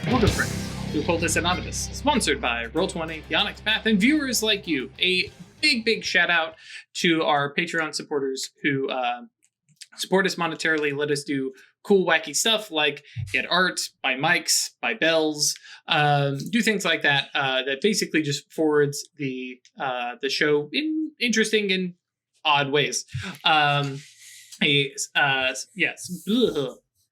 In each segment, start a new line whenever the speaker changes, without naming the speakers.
Welcome, friends, to Occultists Anonymous, sponsored by Roll20, The Onyx Path, and viewers like you. A big shout out to our Patreon supporters who support us monetarily, let us do cool, wacky stuff like get art, buy mics, buy bells, do things like that. That basically just forwards the show in interesting and odd ways. Yes.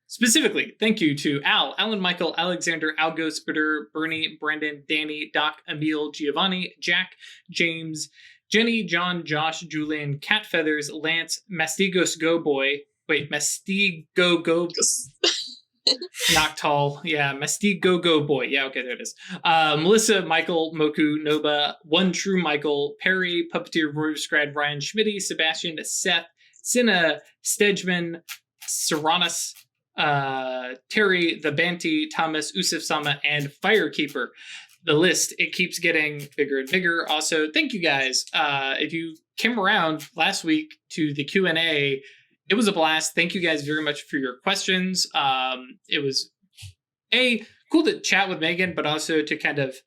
Specifically, thank you to Al, Alan, Michael, Alexander, Algo, Spitter, Bernie, Brendan, Danny, Doc, Emil, Giovanni, Jack, James, Jenny, John, Josh, Julian, Cat Feathers, Lance, Mastigos Go Boy. Wait, Mastigo Go Noctal. Yeah, Mastigo Go Boy. Yeah, okay, there it is. Melissa, Michael, Moku, Noba, One True Michael, Perry, Puppeteer, Roy Scrad, Ryan Schmitty, Sebastian, Seth, Cinna, Stedgman, Serranus, Terry, the Banty, Thomas, Usif Sama, and Firekeeper. The list, it keeps getting bigger and bigger. Also, thank you guys. If you came around last week to the Q&A, it was a blast. Thank you guys very much for your questions. It was cool to chat with Megan, but also to kind of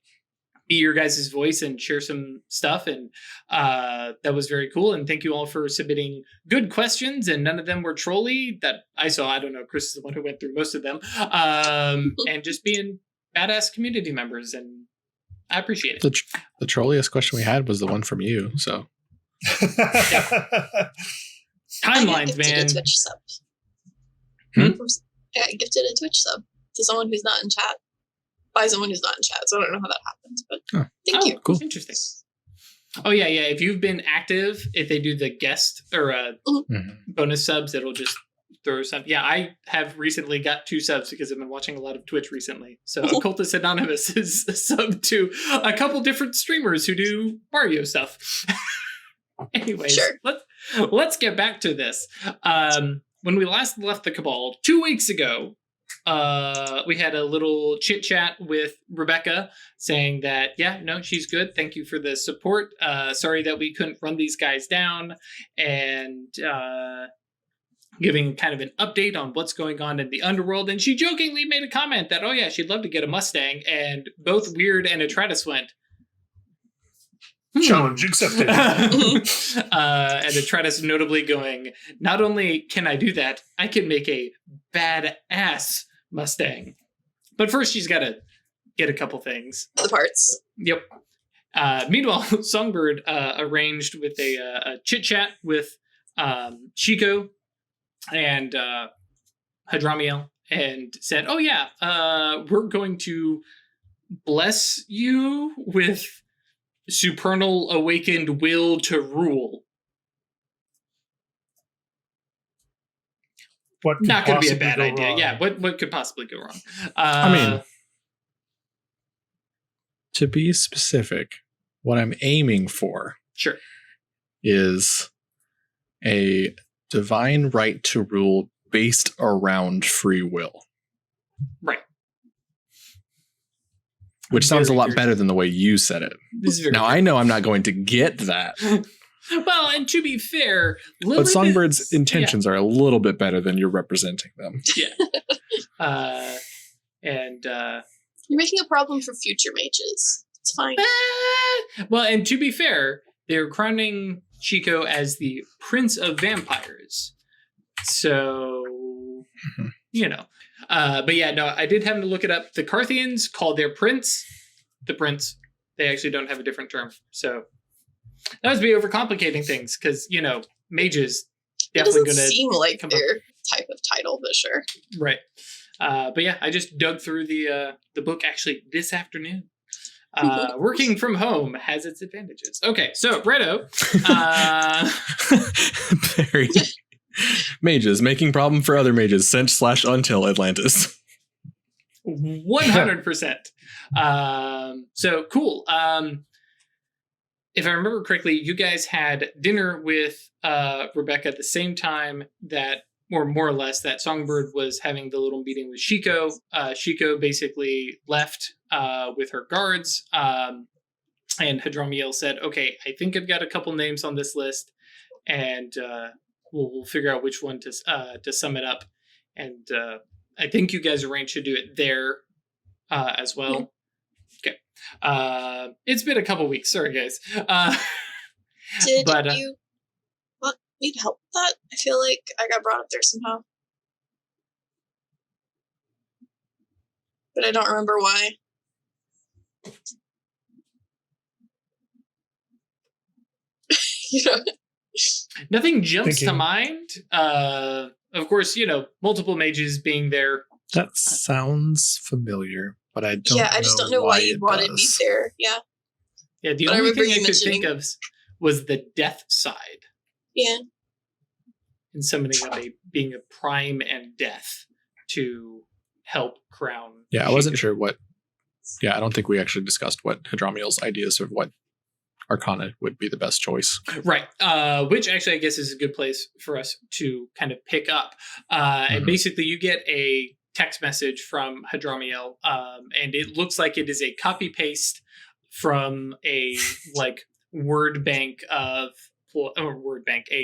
be your guys' voice and share some stuff. And that was very cool. And thank you all for submitting good questions. And none of them were trolly that I saw. I don't know. Chris is the one who went through most of them. And just being badass community members. And I appreciate it.
The trolliest question we had was the one from you. So
timelines, man.
A Twitch sub. I gifted a Twitch sub to someone who's not in chat. By someone who's not in chat, so I don't know how that happens, but thank you.
Cool.
Interesting. Oh, yeah. If you've been active, if they do the guest or bonus subs, it'll just throw some. Yeah, I have recently got 2 subs because I've been watching a lot of Twitch recently. So Occultists Anonymous is subbed to a couple different streamers who do Mario stuff. Anyways,
sure.
Let's get back to this. When we last left the Cabal 2 weeks ago, we had a little chit chat with Rebecca saying that, she's good. Thank you for the support. Sorry that we couldn't run these guys down, and giving kind of an update on what's going on in the underworld. And she jokingly made a comment that, she'd love to get a Mustang. And both Wyrd and Atratus went,
challenge accepted.
And Atratus notably going, not only can I do that, I can make a badass Mustang. But first, she's got to get a couple things.
The parts.
Yep. Meanwhile, Songbird arranged with a chit-chat with Chico and Hadramiel and said, we're going to bless you with supernal awakened will to rule.
What
not going to be a bad idea. Wrong? Yeah, what could possibly go wrong?
I mean, to be specific, what I'm aiming for is a divine right to rule based around free will.
Right.
Which sounds a lot better than the way you said it. Now, I know I'm not going to get that.
Well, and to be fair,
but Songbird's intentions are a little bit better than you're representing them.
Yeah.
You're making a problem for future mages. It's fine.
Well, and to be fair, they're crowning Chico as the Prince of Vampires. So, but I did have to look it up. The Carthians call their prince the prince. They actually don't have a different term. So that would be overcomplicating things because, mages definitely going to
seem like their type of title, but sure.
Right. I just dug through the book actually this afternoon. Working from home has its advantages. Okay, so Redo.
Very mages making problem for other mages sent/until Atlantis.
100%. So cool. If I remember correctly, you guys had dinner with Rebecca at the same time that, or more or less, that Songbird was having the little meeting with Chico. Chico basically left with her guards, and Hadramiel said, okay, I think I've got a couple names on this list, and we'll figure out which one to sum it up. And I think you guys arranged to do it there as well. Okay. It's been a couple weeks. Sorry, guys.
Did you want me to help with that? I feel like I got brought up there somehow. But I don't remember why. You know?
Nothing jumps to mind. Of course, multiple mages being there.
That sounds familiar, but I don't.
Yeah, I just don't know why you wanted me there. Yeah.
Yeah, the only thing I could think of was the death side.
Yeah.
And summoning up being a prime and death to help crown.
Yeah, I wasn't sure what. Yeah, I don't think we actually discussed what Hadromiel's ideas of what Arcana would be the best choice.
Right. Which actually I guess is a good place for us to kind of pick up. And basically you get a text message from Hadromiel, and it looks like it is a copy paste from a word bank, a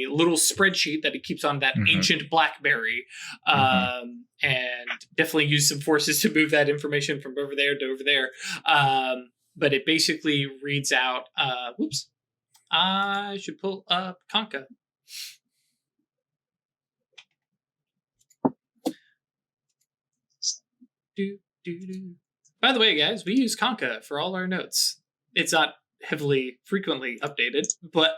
little spreadsheet that it keeps on that ancient BlackBerry, and definitely use some forces to move that information from over there to over there. But it basically reads out, I should pull up Conca. By the way, guys, we use Conca for all our notes. It's not heavily frequently updated, but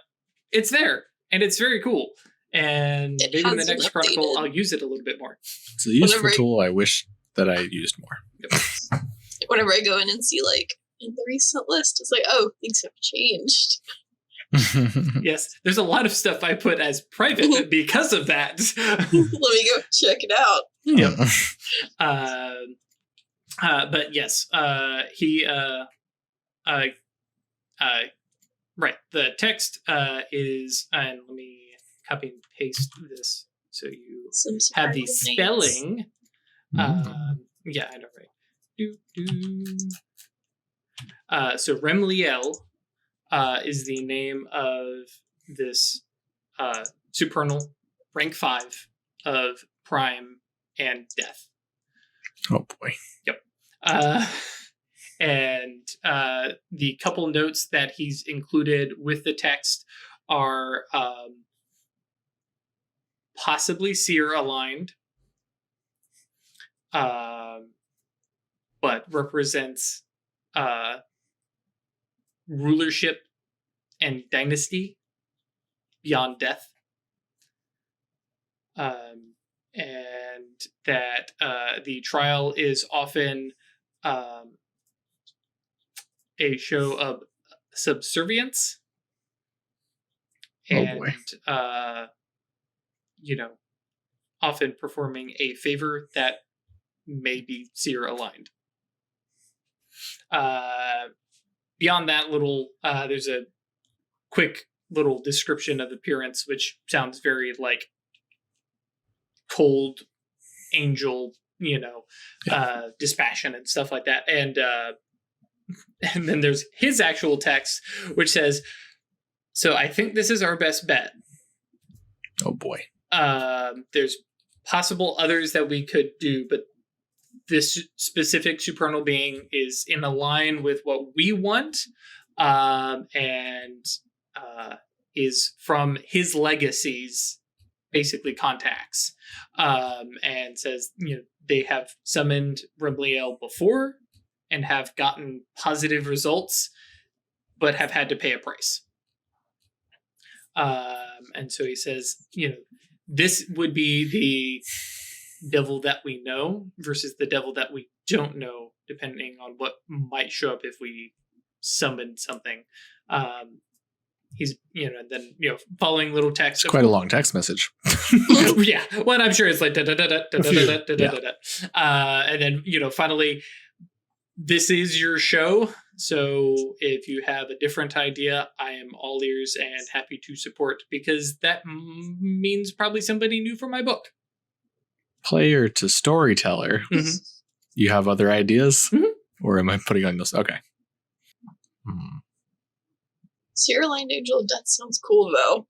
it's there, and it's very cool. And maybe in the next chronicle, I'll use it a little bit more.
It's a useful tool I wish that I used more.
Yep.
Whenever I go in and see, in the recent list, it's oh, things have changed.
Yes, there's a lot of stuff I put as private because of that.
Let me go check it out.
Yep. But yes, he right. The text is, and let me copy and paste this so you have the spelling. Yeah, I know, right. So Remliel is the name of this supernal, rank 5 of Prime and Death.
Oh boy.
Yep. And the couple notes that he's included with the text are possibly seer aligned, but represents rulership and dynasty beyond death. And that the trial is often a show of subservience and, often performing a favor that may be seer aligned. Beyond that little, there's a quick little description of appearance, which sounds very cold angel, dispassion and stuff like that. And then there's his actual text, which says, so I think this is our best bet.
Oh boy.
There's possible others that we could do, but this specific supernal being is in a line with what we want, and is from his legacies, basically contacts, and says, they have summoned Remliel before and have gotten positive results, but have had to pay a price. And so he says, this would be the devil that we know versus the devil that we don't know, depending on what might show up if we summoned something. He's, and then, following little text.
It's quite a long text message.
Yeah. Well, I'm sure it's like and then, finally, this is your show. So if you have a different idea, I am all ears and happy to support, because that means probably somebody new for my book.
Player to storyteller.
Mm-hmm.
You have other ideas? Mm-hmm. Or am I putting on this? Okay.
Seer-aligned Angel of Death sounds cool, though.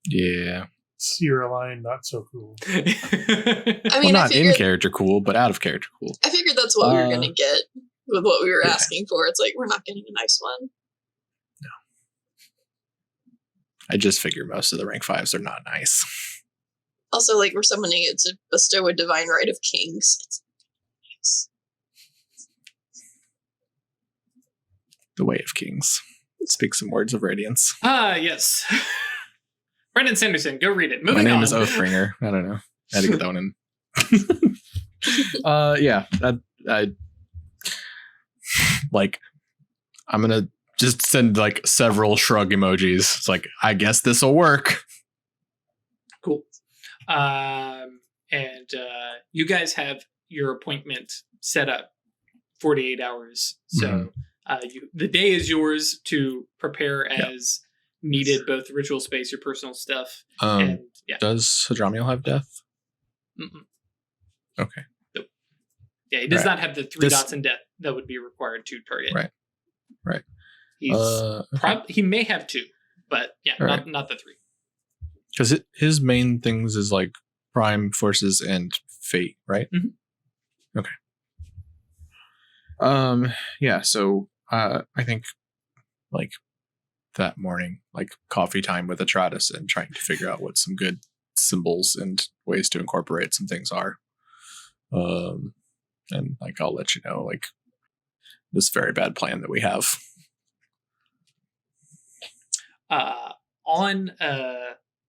Yeah.
Seer Align, not so cool.
I mean,
not in character cool, but out of character cool.
I figured that's what we were going to get with what we were asking for. It's like, we're not getting a nice one.
No. I just figure most of the rank 5s are not nice.
Also, like, we're summoning it to bestow a divine right of kings. It's nice.
The Way of Kings. Speak some words of radiance.
Yes. Brendan Sanderson, go read it. Moving
My name
on.
is Oathbringer. I don't know. I had to get that one in. I'm gonna just send like several shrug emojis. It's like, I guess this'll work.
Cool. And you guys have your appointment set up 48 hours. So the day is yours to prepare as needed, both ritual space, your personal stuff. And
Does Hadramiel have death?
Mm-mm.
Okay.
Nope. Yeah, he does not have the 3 dots in death that would be required to target.
Right.
He's he may have 2, but not the 3.
Because his main things is like prime forces and fate, right?
Mm-hmm.
Okay. So I think like that morning, like coffee time with Atratus and trying to figure out what some good symbols and ways to incorporate some things are. And like I'll let you know like this very bad plan that we have.
On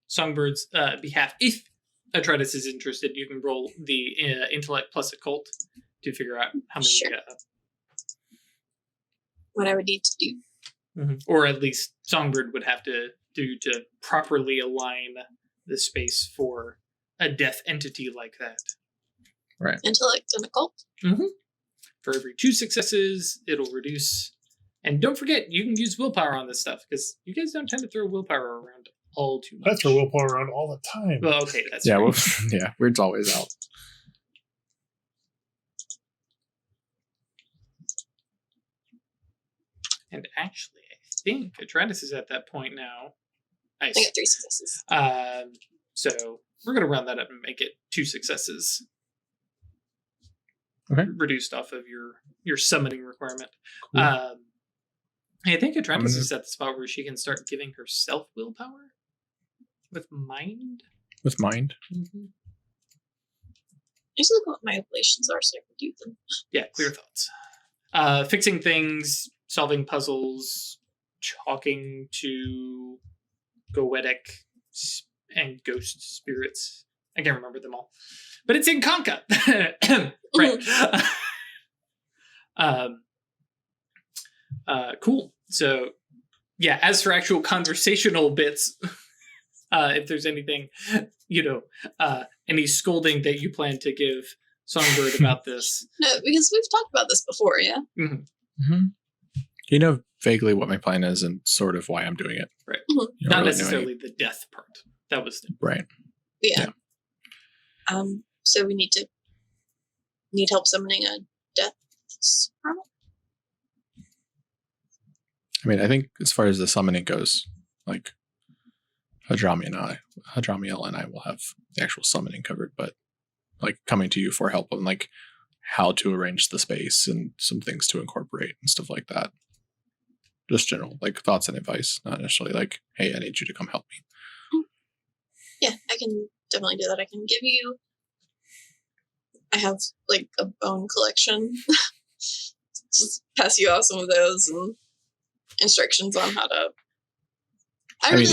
Songbird's behalf, if Atratus is interested, you can roll the intellect plus occult to figure out how many.
Sure. What I would need to do.
Mm-hmm. Or at least Songbird would have to do to properly align the space for a death entity like that.
Right.
Intellect and occult.
Mm-hmm. For every 2 successes, it'll reduce. And don't forget, you can use willpower on this stuff, because you guys don't tend to throw willpower around all too much.
I throw willpower around all the time.
Well, okay, that's
Weird's always out.
And actually, I think Atratus is at that point now. Nice.
I got 3 successes.
So we're going to round that up and make it 2 successes.
Okay.
Reduced off of your summoning requirement.
Cool.
I think Atratus is at the spot where she can start giving herself willpower with mind.
With mind.
Mm-hmm.
I just look at what my oblations are so I can do them.
Yeah, clear thoughts. Fixing things, solving puzzles, talking to Goetic and ghost spirits. I can't remember them all. But it's in Conca. Right. Cool. So, yeah, as for actual conversational bits, if there's anything, any scolding that you plan to give Songbird about this.
No, because we've talked about this before, yeah?
Mm-hmm.
Mm-hmm. You know vaguely what my plan is and sort of why I'm doing it.
Right.
Mm-hmm.
Not really necessarily the death part. That was
right.
Yeah. So we need help summoning a death problem?
I mean, I think as far as the summoning goes, like Hadramiel and I will have the actual summoning covered, but like coming to you for help on like how to arrange the space and some things to incorporate and stuff like that. Just general like thoughts and advice, not necessarily like, hey, I need you to come help me.
Yeah, I can definitely do that. I can give you. I have like a bone collection. Just pass you off some of those and instructions on how to. I mean,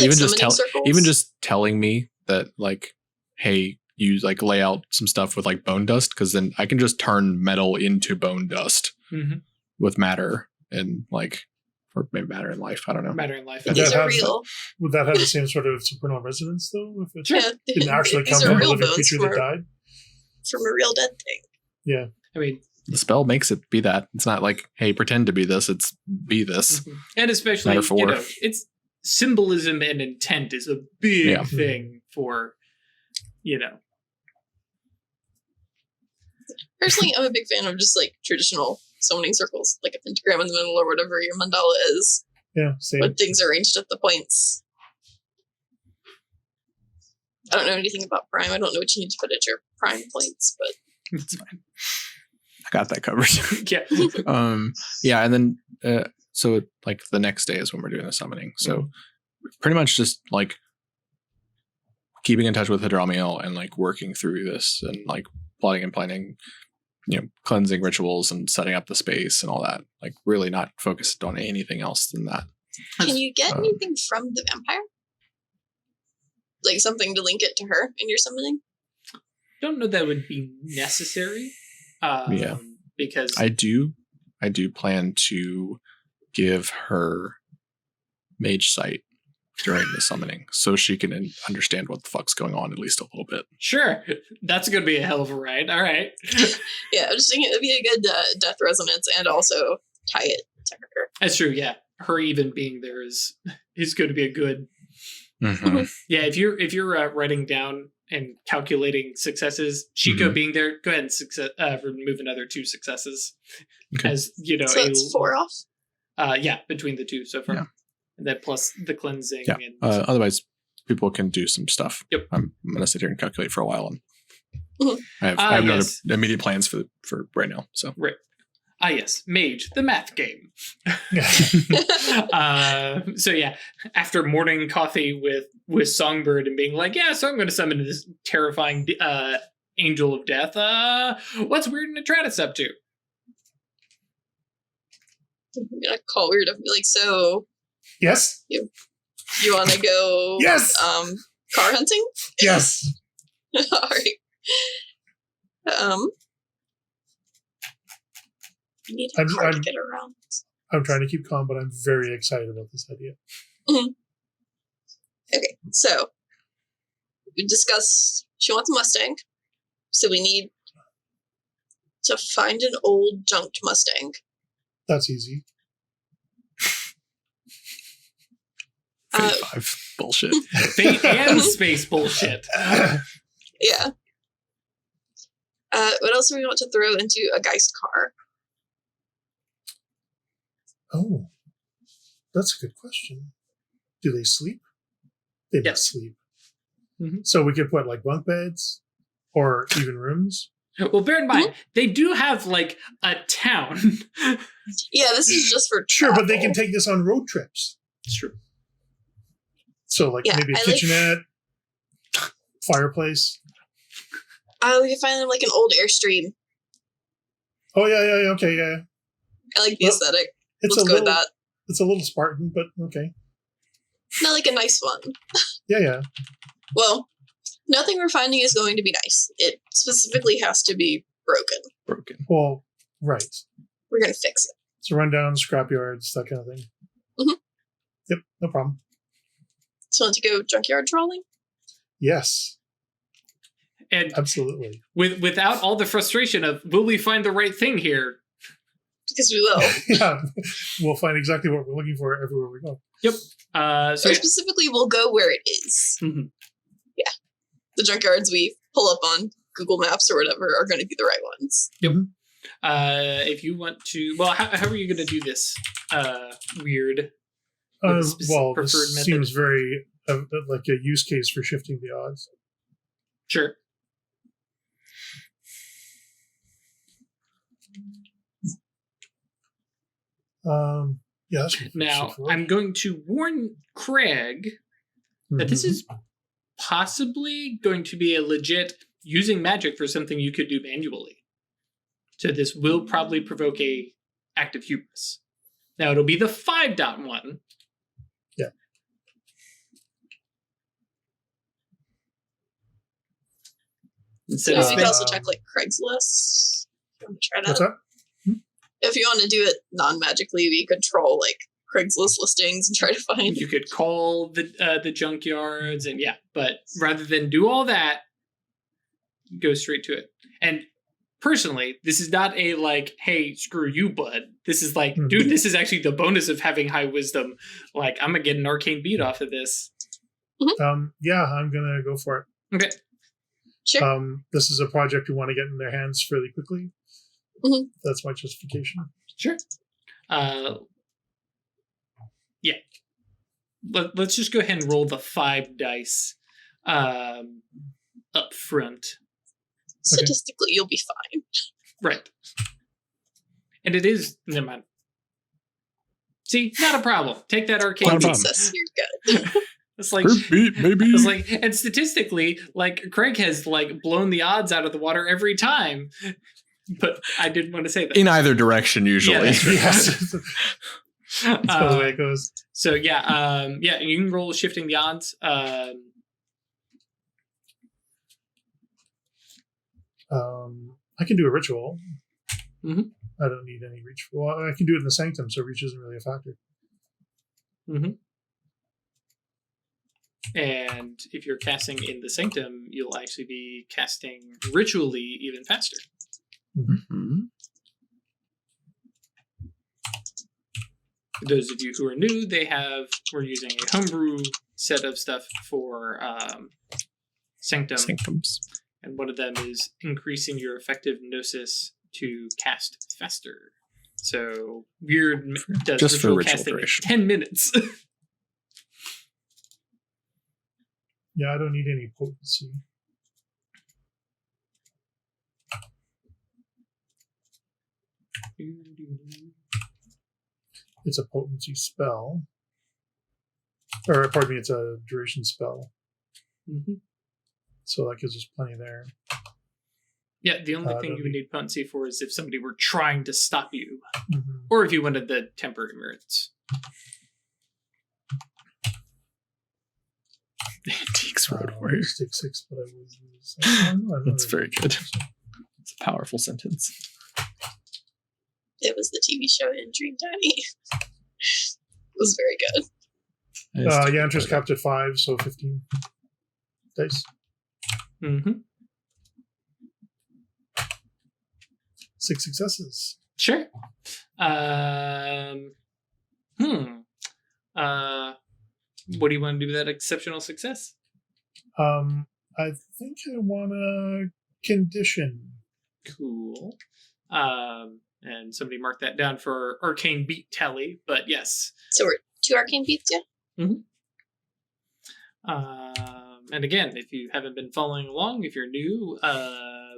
even just telling me that like, hey, you like lay out some stuff with like bone dust, because then I can just turn metal into bone dust with matter and like, or maybe matter in life. I don't know.
Matter in life.
These are real.
Would that have the same sort of supernal resonance though? If it
didn't
actually come from a living creature that died?
From a real dead thing.
Yeah.
I mean,
the spell makes it be that. It's not like, hey, pretend to be this. It's be this.
Mm-hmm. And especially, it's symbolism and intent is a big thing for,
Personally, I'm a big fan of just like traditional summoning circles, like a pentagram in the middle or whatever your mandala is.
Yeah, same.
With things arranged at the points. I don't know anything about Prime. I don't know what you need to put at your Prime points, but
That's fine. I got that covered.
Yeah.
Yeah, and then so like the next day is when we're doing the summoning. So pretty much just like keeping in touch with Hadramiel and like working through this and like plotting and planning, cleansing rituals and setting up the space and all that. Like really not focused on anything else than that.
Can you get anything from the vampire? Like something to link it to her in your summoning?
Don't know that would be necessary. Because
I do plan to give her Mage sight during the summoning so she can understand what the fuck's going on at least a little bit.
Sure, that's gonna be a hell of a ride. All right.
Yeah, I'm just thinking it'd be a good death resonance and also tie it to her.
That's true. Yeah, her even being there is going to be a good.
Mm-hmm.
Yeah, if you're writing down and calculating successes, Shiko being there, go ahead and remove another 2 successes.
Okay.
As
so it's 4 off.
Yeah, between the 2 so far. Yeah. And then plus the cleansing.
Yeah.
And
otherwise, people can do some stuff.
Yep.
I'm going to sit here and calculate for a while. And I have no immediate plans for right now. So.
Right. Yes, Mage, the math game. So yeah, after morning coffee with Songbird and being like, yeah, so I'm going to summon this terrifying angel of death. What's Wyrd and Atratus up to?
I'm going to call Wyrd up and be like, so...
Yes?
You want to go...
Yes!
Car hunting?
Yes!
All right. I need a car to get around.
I'm trying to keep calm, but I'm very excited about this idea.
Mm-hmm. Okay, so we discussed she wants a Mustang, so we need to find an old junked Mustang.
That's easy.
Fate 5 bullshit.
Fate and space bullshit.
Yeah. What else do we want to throw into a Geist car?
Oh, that's a good question. Do they sleep? They must sleep. Mm-hmm. So we could put like bunk beds or even rooms.
Well, bear in mind, they do have like a town.
Yeah, this is just for
sure,
travel.
but they can take this on road trips.
It's true.
So like maybe a kitchenette, fireplace.
We can find them like an old Airstream.
Oh yeah, okay, yeah.
I like the aesthetic. Let's go with that.
It's a little Spartan, but okay.
Not like a nice one.
Yeah.
Well, nothing we're finding is going to be nice. It specifically has to be broken.
Well, right.
We're going to fix it.
So rundown, scrapyards, that kind of thing.
Mm-hmm.
Yep, no problem.
So want to go junkyard trawling?
Yes.
And
absolutely.
Without all the frustration of, will we find the right thing here?
Because we will.
Yeah, we'll find exactly what we're looking for everywhere we go.
Yep.
Specifically, we'll go where it is.
Mm-hmm.
Yeah. The junkyards we pull up on Google Maps or whatever are going to be the right ones.
Yep. If you want to... Well, how are you going to do this, Wyrd?
Well, this seems very like a use case for shifting the odds.
Sure.
Yeah.
Now, I'm going to warn Craig that this is possibly going to be a legit using magic for something you could do manually. So this will probably provoke a act of hubris. Now, it'll be the 5.1.
Yeah.
So you could also check like Craigslist. If you want to try that.
What's that?
If you want to do it non-magically, we could troll like Craigslist listings and try to find.
You could call the junkyards and but rather than do all that, go straight to it. And personally, this is not a like, hey, screw you, bud. This is like, dude, this is actually the bonus of having high wisdom. Like, I'm gonna get an arcane beat off of this.
Yeah, I'm gonna go for it.
Okay.
Sure.
This is a project we want to get in their hands fairly quickly.
Mm-hmm.
That's my justification.
Sure. Yeah. Let's just go ahead and roll the 5 dice up front.
Statistically, you'll be fine.
Right. And it is, never mind. See, not a problem. Take that arcane.
Success, you're good.
It's like,
maybe.
It's like, and statistically, like Craig has like blown the odds out of the water every time. But I didn't want to say that.
In either direction, usually.
Yeah, that's right.
Yes. That's the way it goes.
So yeah, you can roll shifting the odds.
I can do a ritual.
Mm-hmm.
I don't need any reach. Well, I can do it in the sanctum, so reach isn't really a factor.
Mm-hmm. And if you're casting in the sanctum, you'll actually be casting ritually even faster.
Mm-hmm.
For those of you who are new, we're using a homebrew set of stuff for
Sanctums.
And one of them is increasing your effective gnosis to cast faster. So Wyrd does
just
ritual
for ritual
casting
duration.
in 10 minutes.
Yeah, I don't need any potency. It's a potency spell. Or, pardon me, it's a duration spell.
Mm-hmm.
So that gives us plenty there.
Yeah, the only thing you would need potency for is if somebody were trying to stop you.
Mm-hmm.
Or if you wanted the temporary merits.
Antiques Road Warrior.
Stick 6, but I was.
That's very good. It's a powerful sentence.
It was the TV show in Dream Tiny. It was very good.
Yeah, interest capped at 5, so 15 dice.
Mm-hmm.
6 successes.
Sure. What do you want to do with that exceptional success?
I think I want a condition.
Cool. And somebody mark that down for arcane beat tally, but yes.
So we're 2 arcane beats, yeah?
Mm-hmm. And again, if you haven't been following along, if you're new,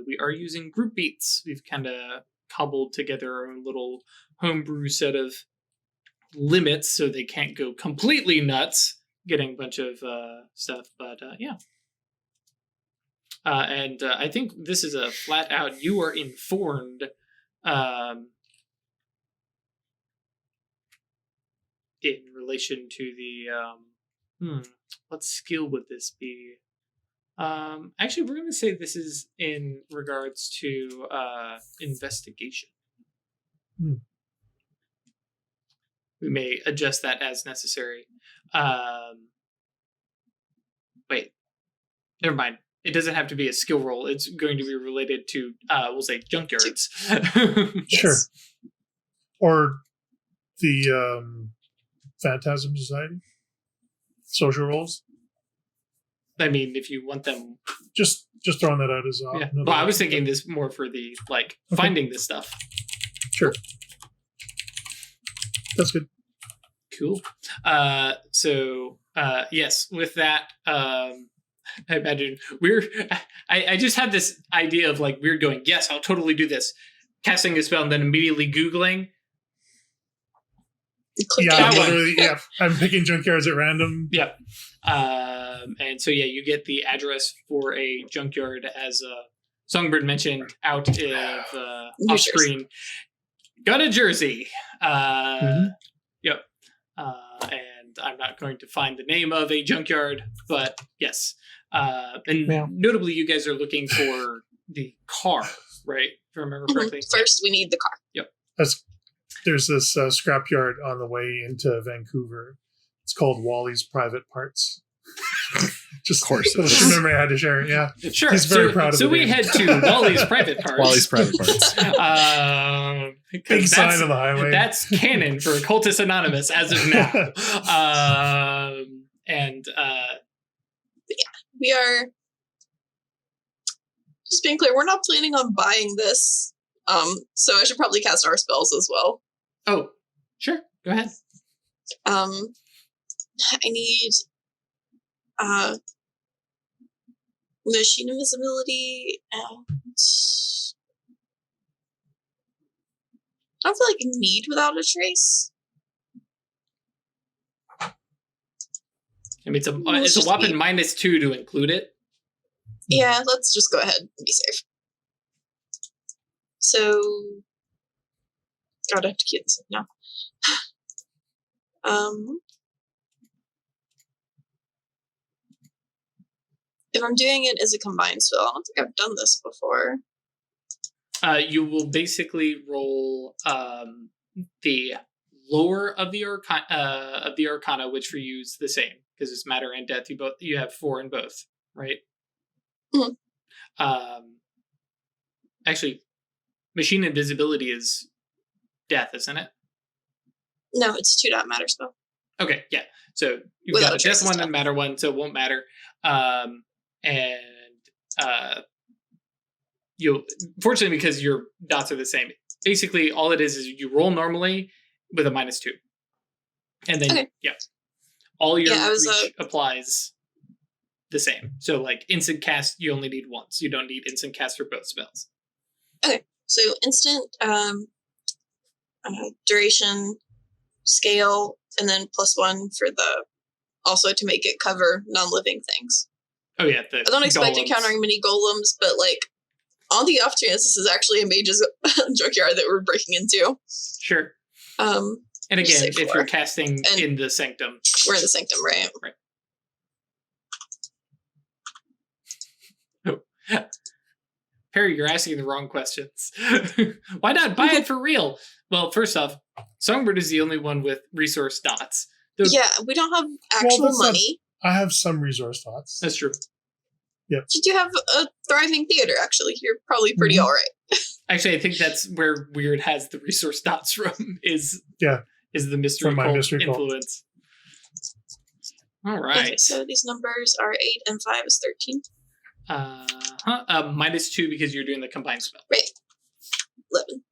we are using group beats. We've kind of cobbled together our own little homebrew set of limits so they can't go completely nuts getting a bunch of stuff, but yeah. And I think this is a flat out, you are informed in relation to the what skill would this be? Actually, we're going to say this is in regards to investigation. We may adjust that as necessary. Wait, never mind. It doesn't have to be a skill roll. It's going to be related to, we'll say, junkyards.
Sure. Or the Phantasm Society. Social roles.
I mean, if you want them...
Just throwing that out as
yeah. Well, I was thinking this more for the, like, finding this stuff.
Sure. That's good.
Cool. So, yes, with that, I imagine I just had this idea of like Wyrd going, yes, I'll totally do this. Casting a spell and then immediately Googling.
Yeah, literally, yeah. I'm picking junkyards at random.
Yeah. And so, yeah, you get the address for a junkyard as Songbird mentioned out of off screen. Got a Jersey. Yep. And I'm not going to find the name of a junkyard, but yes. And notably, you guys are looking for the car, right? If I remember correctly.
First, we need the car.
Yep.
There's this scrapyard on the way into Vancouver. It's called Wally's Private Parts. Just of course, a memory I had to share. Yeah,
sure.
He's very proud of it.
So we head to Wally's Private Parts.
Wally's Private Parts.
Big sign on the highway.
That's canon for Occultists Anonymous as of now.
Yeah, we are just being clear. We're not planning on buying this. So I should probably cast our spells as well.
Oh, sure. Go ahead.
I need machine invisibility, and I don't feel like I need without a trace.
I mean, it's a whopping -2 to include it.
Yeah, let's just go ahead and be safe. So, God, I have to keep this up now. If I'm doing it as a combined spell, I don't think I've done this before.
You will basically roll the lower of the Arcana, which for you is the same because it's matter and death. You have 4 in both, right?
Mm-hmm.
Actually, machine invisibility is death, isn't it?
No, it's 2 matter spell.
Okay, yeah. So you've got a death one and matter one, so it won't matter. You'll, fortunately, because your dots are the same, basically all it is you roll normally with a -2. And then, all your reach applies the same. So, like, instant cast, you only need once. You don't need instant cast for both spells.
Okay, so instant, duration, scale, and then +1 for also to make it cover non-living things.
Oh, yeah.
I don't expect encountering many golems, but, like, on the off chance this is actually a mage's junkyard that we're breaking into.
Sure. And again, if you're casting in the sanctum.
We're in the sanctum, right?
Right. Oh. Perry, you're asking the wrong questions. Why not buy it for real? Well, first off, Songbird is the only one with resource dots.
Yeah, we don't have actual money.
I have some resource dots.
That's true.
Yep.
You do have a thriving theater, actually. You're probably pretty all right.
Actually, I think that's where Wyrd has the resource dots from, is the mystery cult influence. All right.
Okay, so these numbers are 8 and 5 is 13.
-2 because you're doing the combined spell.
Right. 11.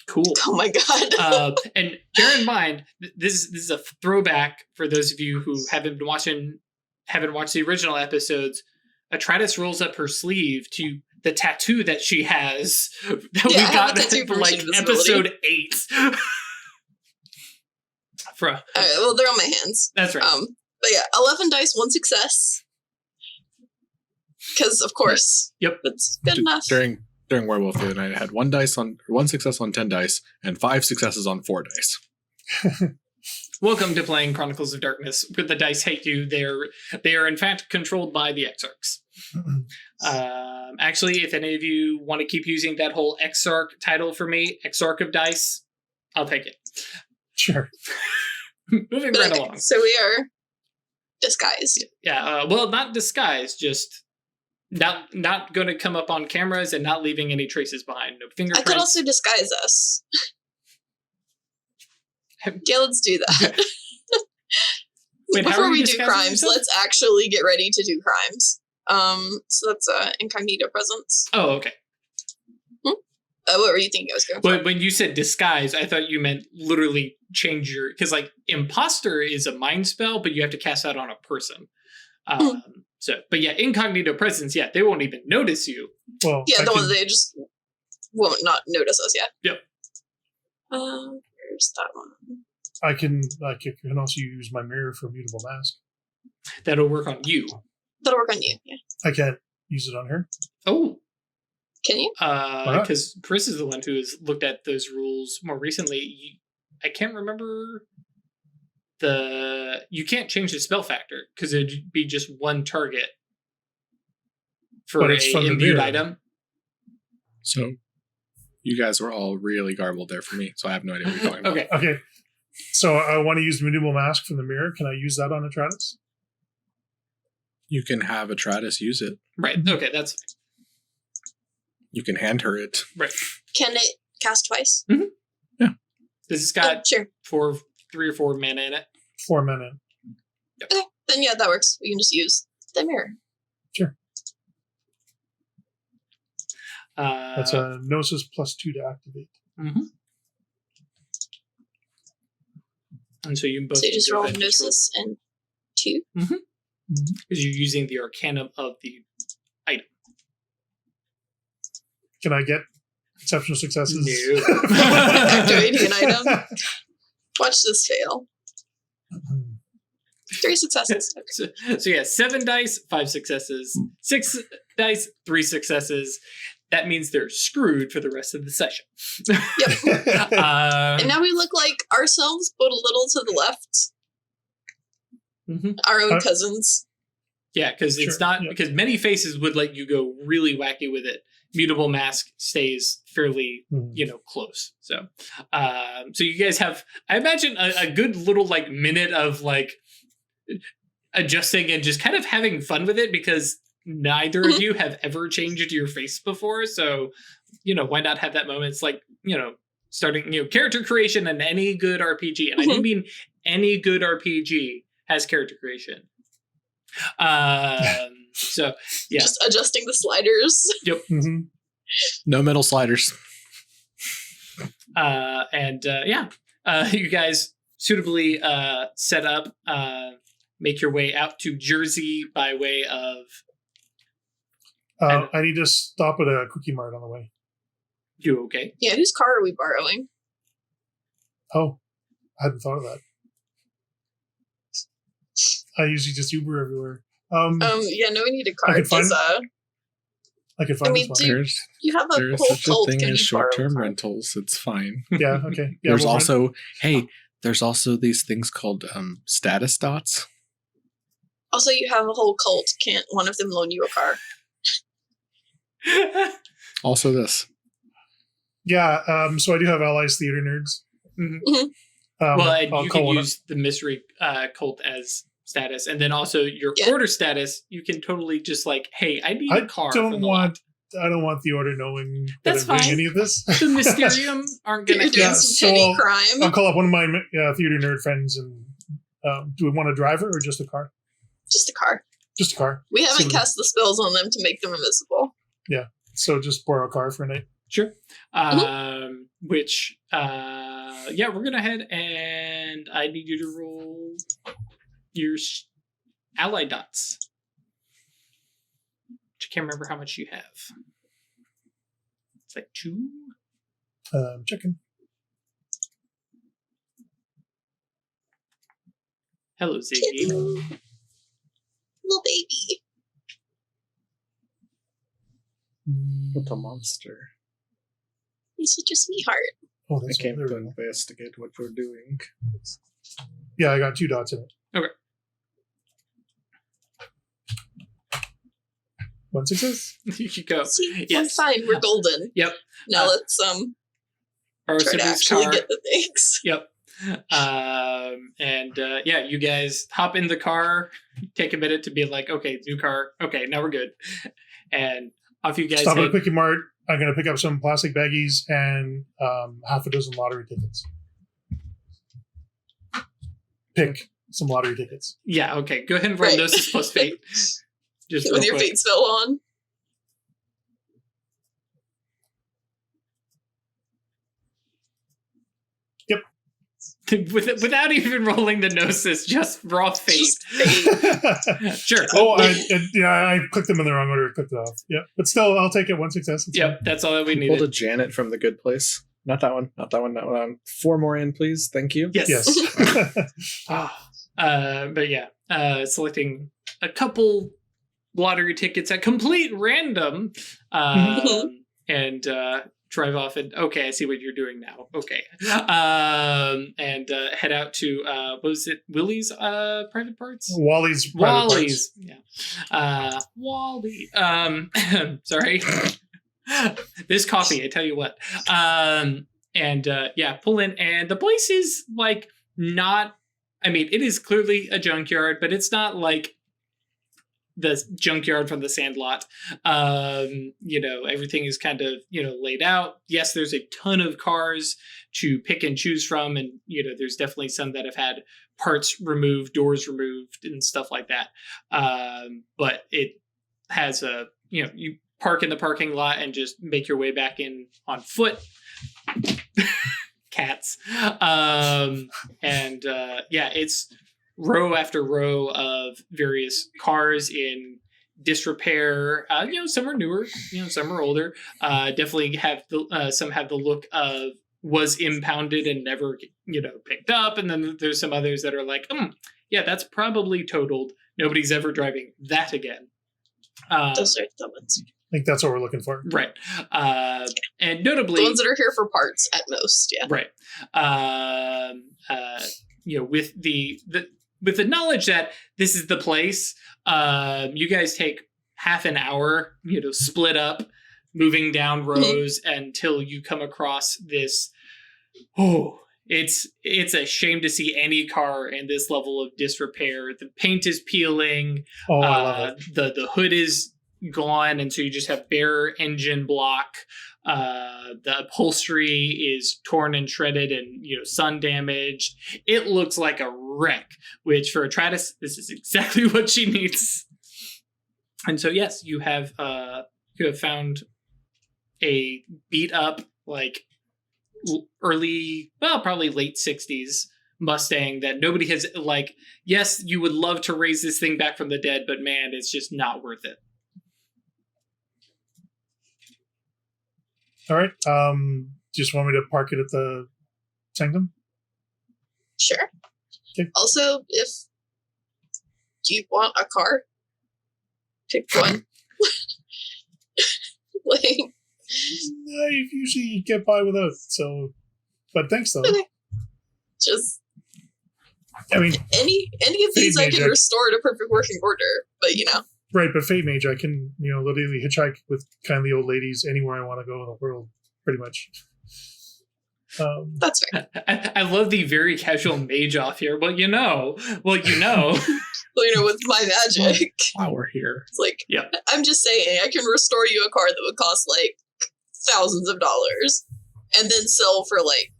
Cool.
Oh my god.
And bear in mind, this is a throwback for those of you who haven't watched the original episodes. Atratus rolls up her sleeve to the tattoo that she has that we got for like episode 8.
All right, well, they're on my hands.
That's right.
But yeah, 11 dice, 1 success. Because of course, it's good enough.
During Werewolf the other night, I had 1 success on 10 dice and 5 successes on 4 dice.
Welcome to playing Chronicles of Darkness. With the dice hate you, they are in fact controlled by the Exarchs. Actually, if any of you want to keep using that whole Exarch title for me, Exarch of Dice, I'll take it.
Sure.
Moving right along.
So we are disguised.
Yeah, well, not disguised, just not going to come up on cameras and not leaving any traces behind. No fingerprints.
I could also disguise us. Yeah, let's do that.
Wait,
before we do crimes, let's actually get ready to do crimes. So that's incognito presence.
Oh, okay.
What were you thinking I was going
for? When you said disguise, I thought you meant literally change your... Because, like, imposter is a mind spell, but you have to cast that on a person. But yeah, incognito presence, they won't even notice you.
Well,
yeah, they just won't not notice us yet.
Yep.
Where's that one?
I can also use my mirror for mutable mask.
That'll work on you.
That'll work on you, yeah.
I can't use it on her.
Oh.
Can you?
Because Chris is the one who has looked at those rules more recently. I can't remember you can't change the spell factor because it'd be just one target for an imbued item.
So you guys were all really garbled there for me, so I have no idea what you're talking about.
Okay. So I want to use the mutable mask from the mirror. Can I use that on Atratus?
You can have Atratus use it.
Right. Okay, that's fine.
You can hand her it.
Right.
Can it cast twice?
Mm-hmm.
Yeah.
This has got 3 or 4 mana in it.
4 mana.
Yep.
Okay, then that works. We can just use the mirror.
Sure. That's a Gnosis +2 to activate.
Mm-hmm. And so you both.
So you just roll Gnosis and 2?
Mm-hmm. because you're using the arcanum of the item.
Can I get exceptional successes?
No.
Activating an item. Watch this fail. 3 successes. Okay.
So yeah, 7 dice, 5 successes. 6 dice, 3 successes. That means they're screwed for the rest of the session.
Yep. And now we look like ourselves, but a little to the left. Our own cousins.
Yeah, because it's not because many faces would let you go really wacky with it. Mutable mask stays fairly, close. So, so you guys have, I imagine, a good little like minute of like adjusting and just kind of having fun with it because neither of you have ever changed your face before. So, why not have that moment? It's like, starting, character creation in any good RPG, and I do mean any good RPG has character creation. So yeah,
just adjusting the sliders.
Yep.
No metal sliders.
You guys suitably set up, make your way out to Jersey by way of.
I need to stop at a Quickie Mart on the way.
You okay?
Yeah, whose car are we borrowing?
Oh, I hadn't thought of that. I usually just Uber everywhere.
Yeah, no, we need a car.
I could find this one.
You have a
There's
whole
such a
cult.
thing
Can
as
you borrow a
short-term
car?
rentals. It's fine.
Yeah, okay. Yeah,
There's also these things called status dots.
Also, you have a whole cult. Can't one of them loan you a car?
Also this.
Yeah, so I do have allies, theater nerds.
You can use the mystery cult as status, and then also your order status. You can totally just like, hey, I need a car.
I don't want the order knowing that I'm doing any of this.
The Mysterium aren't going to
do some petty crime.
I'll call up one of my theater nerd friends and do we want a driver or just a car?
Just a car.
Just a car.
We haven't cast the spells on them to make them invisible.
Yeah, so just borrow a car for a night.
Sure. We're gonna head and I need you to roll your ally dots. I can't remember how much you have. It's like 2.
Checking.
Hello, Ziggy.
Little baby.
What a monster.
He's such a sweetheart.
Oh,
I can't investigate what we're doing.
Yeah, I got 2 dots in it.
Okay.
1 success.
You go.
See,
yes.
I'm fine. We're golden.
Yep.
Now let's try to actually get the things.
Yep. You guys hop in the car, take a minute to be like, okay, new car. Okay, now we're good. And off you guys
stop at a Quickie Mart. I'm going to pick up some plastic baggies and half a dozen lottery tickets. Pick some lottery tickets.
Yeah, okay. Go ahead and roll Gnosis plus Fate. Just
with your fate spell on.
Yep.
Without even rolling the Gnosis, just raw Fate.
Just fate.
Sure.
I clicked them in the wrong order. Clicked it off. Yeah, but still, I'll take it 1 success.
Yep, that's all that we needed.
Pulled a Janet from The Good Place. Not that one. Not that one. Not one. 4 more in, please. Thank you.
Yes. Selecting a couple lottery tickets at complete random, and drive off and I see what you're doing now. Okay. And head out to what was it? Willie's private parts?
Wally's private
Wally's.
parts.
Yeah. Wally. Sorry. This coffee, I tell you what. Pull in, and the place is like not, it is clearly a junkyard, but it's not like the junkyard from the Sandlot. Everything is kind of, laid out. Yes, there's a ton of cars to pick and choose from. And, there's definitely some that have had parts removed, doors removed and stuff like that. But it has you park in the parking lot and just make your way back in on foot. Cats. It's row after row of various cars in disrepair. Some are newer, some are older. Definitely have some have the look of was impounded and never, picked up. And then there's some others that are like, yeah, that's probably totaled. Nobody's ever driving that again.
Those are the ones.
I think that's what we're looking for.
Right. And notably...
the ones that are here for parts at most, yeah.
Right. With the knowledge that this is the place, you guys take half an hour, split up, moving down rows until you come across this. It's a shame to see any car in this level of disrepair. The paint is peeling.
I love it.
The hood is gone, and so you just have bare engine block. The upholstery is torn and shredded and sun damaged. It looks like a wreck, which for Atratus, this is exactly what she needs. And so yes, you have found a beat up, like probably late 60s Mustang that nobody has, like, yes, you would love to raise this thing back from the dead, but man, it's just not worth it.
All right. Just want me to park it at the Sanctum?
Sure.
Okay.
Also, do you want a car? Pick one.
I usually get by without, but thanks though.
Okay. Just, any of these I can restore to perfect working order, but
Right, but Fate Mage, I can, literally hitchhike with kind of the old ladies anywhere I want to go in the world, pretty much.
That's fair.
I love the very casual mage off here. Well, you know.
With my magic.
While we're here.
It's like,
yeah.
I'm just saying, I can restore you a car that would cost, like, thousands of dollars, and then sell for, like,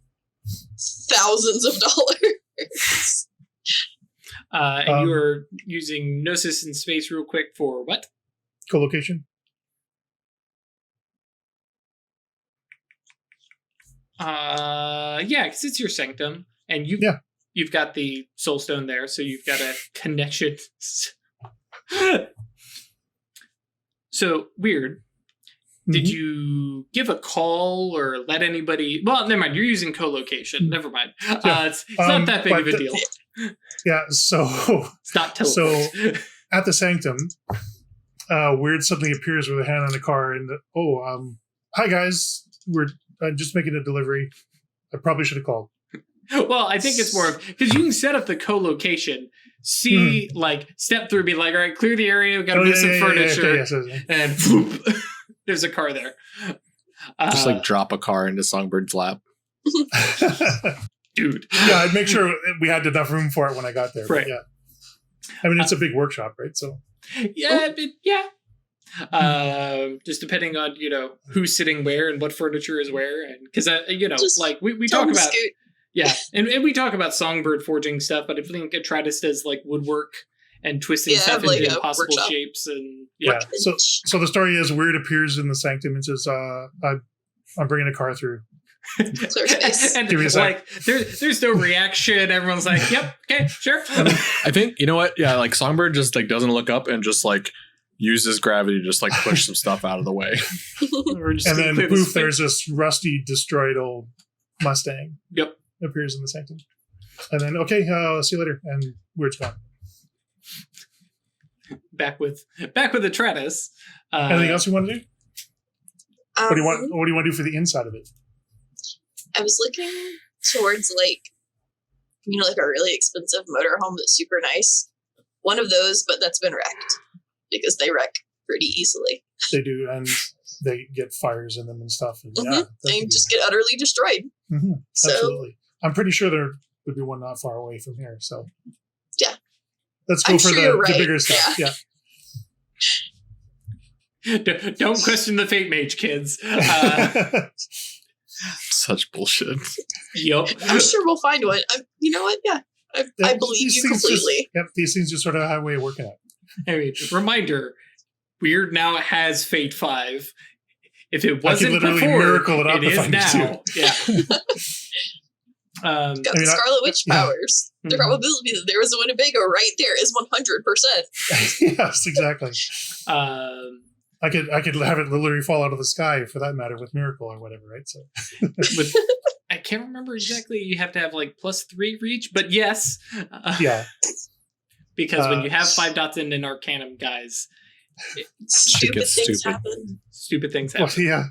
thousands of dollars.
And you are using Gnosis in space real quick for what?
Co-location.
Because it's your sanctum, and you've got the soul stone there, so you've got a connection. So Wyrd. Did you give a call or let anybody... Well, never mind. You're using co-location. Never mind. It's not that big of a deal.
Yeah, so...
It's not teleport.
So, at the Sanctum, Wyrd suddenly appears with a hand on the car and... hi guys. We're just making a delivery. I probably should have called.
Well, I think it's more of... Because you can set up the co-location, see, step through, be like, all right, clear the area, we've got to move some furniture. And whoop, there's a car there.
Just drop a car into Songbird's lap.
Dude.
Yeah, I'd make sure we had enough room for it when I got there.
Right.
Yeah. I mean, it's a big workshop, right? So.
Yeah, just depending on, who's sitting where and what furniture is where. And because, we talk about... Scoot. Yeah, and we talk about Songbird forging stuff, but I think Atratus does woodwork and twisting stuff into impossible shapes. And
So the story is Wyrd appears in the Sanctum and says, I'm bringing a car through.
and give me a sec. There's no reaction. Everyone's like, yep, okay, sure.
I think, you know what? Yeah, Songbird just doesn't look up and just uses gravity to just push some stuff out of the way.
And then poof, there's this rusty, destroyed old Mustang.
Yep.
Appears in the Sanctum. And then, okay, see you later. And Wyrd's gone.
Back with Atratus.
Anything else you want to do? What do you want to do for the inside of it?
I was looking towards a really expensive motorhome that's super nice. One of those, but that's been wrecked because they wreck pretty easily.
They do, and they get fires in them and stuff. And,
and just get utterly destroyed.
Mm-hmm.
So,
absolutely. I'm pretty sure there would be one not far away from here. So
yeah,
let's go for the bigger stuff.
Yeah. Don't question the Fate Mage, kids.
Such bullshit.
Yep.
I'm sure we'll find one. You know what? Yeah, I believe you completely.
These things just sort of have a way of working out.
I mean, reminder: Wyrd now has Fate 5. If it wasn't before,
miracle it up
it is now. Yeah.
Got the Scarlet Witch powers. The probability that there was a Winnebago right there is 100%.
Yes, exactly. I could have it literally fall out of the sky, for that matter, with Miracle or whatever, right? So,
I can't remember exactly. You have to have like +3 reach, but yes.
Yeah.
Because when you have 5 dots in an Arcanum, guys,
stupid things happen.
Stupid things happen.
Well, yeah.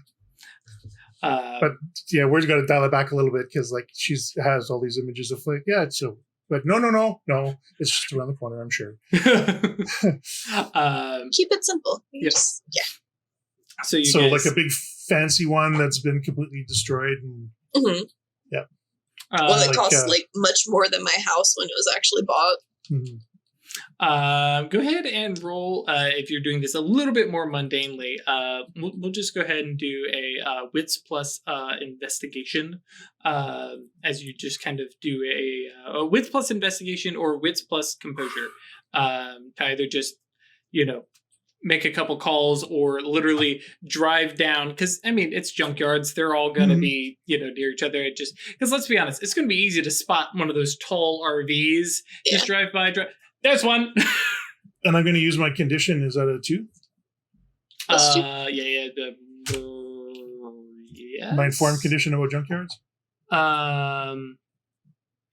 But yeah, we're going to dial it back a little bit because like she has all these images of like, yeah, so but no, it's just around the corner, I'm sure.
Keep it simple.
Yes.
Yeah.
So
guys, like a big fancy one that's been completely destroyed and yeah.
One that costs like much more than my house when it was actually bought.
Mm-hmm.
Go ahead and roll, if you're doing this a little bit more mundanely, we'll just go ahead and do a wits plus investigation, as you just kind of do a wits plus investigation or wits plus composure, to either just, make a couple calls or literally drive down, because I mean it's junkyards, they're all going to be near each other. It just, because let's be honest, it's going to be easy to spot one of those tall RVs. Just drive by. There's one.
And I'm going to use my condition. Is that a 2?
Yes.
My informed condition about junkyards?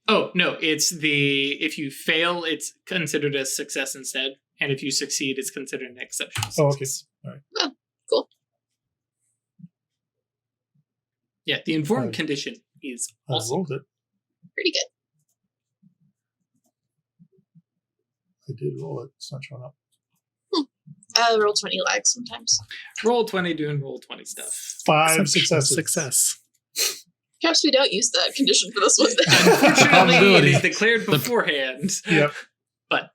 Oh, no. It's if you fail, it's considered a success instead. And if you succeed, it's considered an exception.
Oh, okay. All right.
Oh, cool.
Yeah, the informed condition is awesome.
I rolled it.
Pretty good.
I did roll it. It's not showing up.
Roll 20 lag sometimes.
Roll 20 doing roll 20 stuff.
5 successes.
Success.
Perhaps we don't use that condition for this one.
Unfortunately, it is declared beforehand.
Yep.
But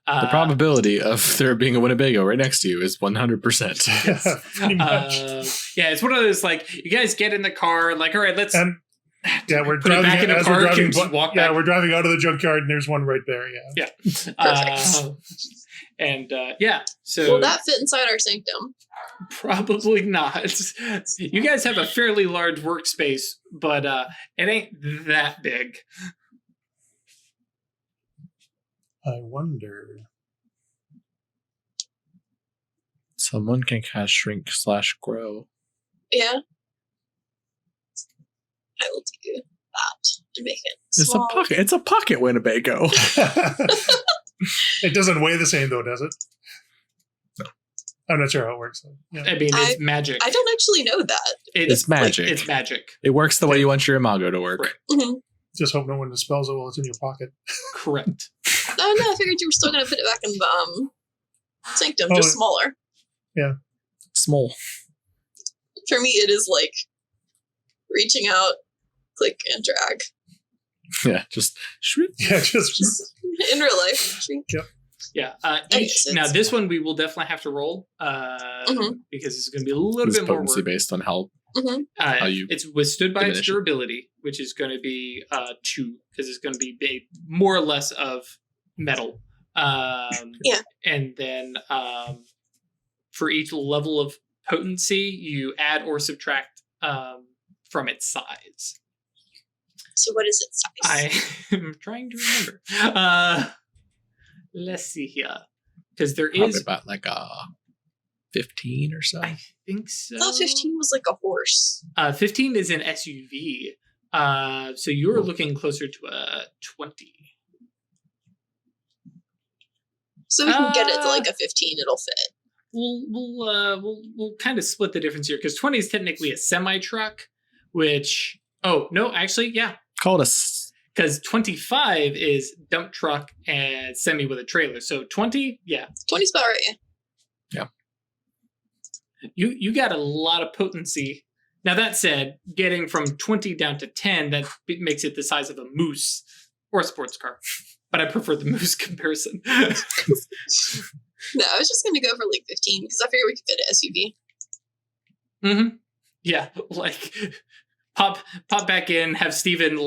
the probability of there being a Winnebago right next to you is 100%.
Yes. Pretty much.
It's one of those, like, you guys get in the car, like, all right, let's...
Yeah, we're
put
driving
it back in the car. Walk back.
We're driving out of the junkyard, and there's one right there. Yeah.
So
will that fit inside our sanctum?
Probably not. You guys have a fairly large workspace, but it ain't that big.
I wonder.
Someone can cast shrink/grow.
Yeah. I will do that to make it small.
It's a pocket Winnebago.
It doesn't weigh the same though, does it?
No.
I'm not sure how it works though. Yeah.
I mean, it's magic.
I don't actually know that.
It's magic.
It's magic.
It works the way you want your imago to work.
Right.
Mm-hmm.
Just hope no one dispels it while it's in your pocket.
Correct.
Oh no, I figured you were still going to put it back in the sanctum, just smaller.
Yeah.
Small.
For me, it is like reaching out, click, and drag.
Yeah, just shrink.
Yeah, just
in real life. Shrink.
Yep.
Yeah. Now, this one we will definitely have to roll because it's going to be a little bit more
potency based on how you
it's withstood by its durability, which is going to be 2 because it's going to be more or less of metal. And then for each level of potency, you add or subtract from its size.
So what is its size?
I'm trying to remember. Let's see here. Because there
probably
is
about like a 15 or so.
I think so.
I thought 15 was like a horse.
15 is an SUV. So you're looking closer to a 20.
So we can get it to like a 15, it'll fit.
We'll kind of split the difference here because 20 is technically a semi-truck, which call it because 25 is dump truck and semi with a trailer. So 20,
20's about right.
Yeah.
You got a lot of potency. Now that said, getting from 20 down to 10, that makes it the size of a moose or a sports car. But I prefer the moose comparison.
No, I was just going to go for like 15 because I figured we could fit an SUV.
Mm-hmm. Yeah, like pop back in, have Steven,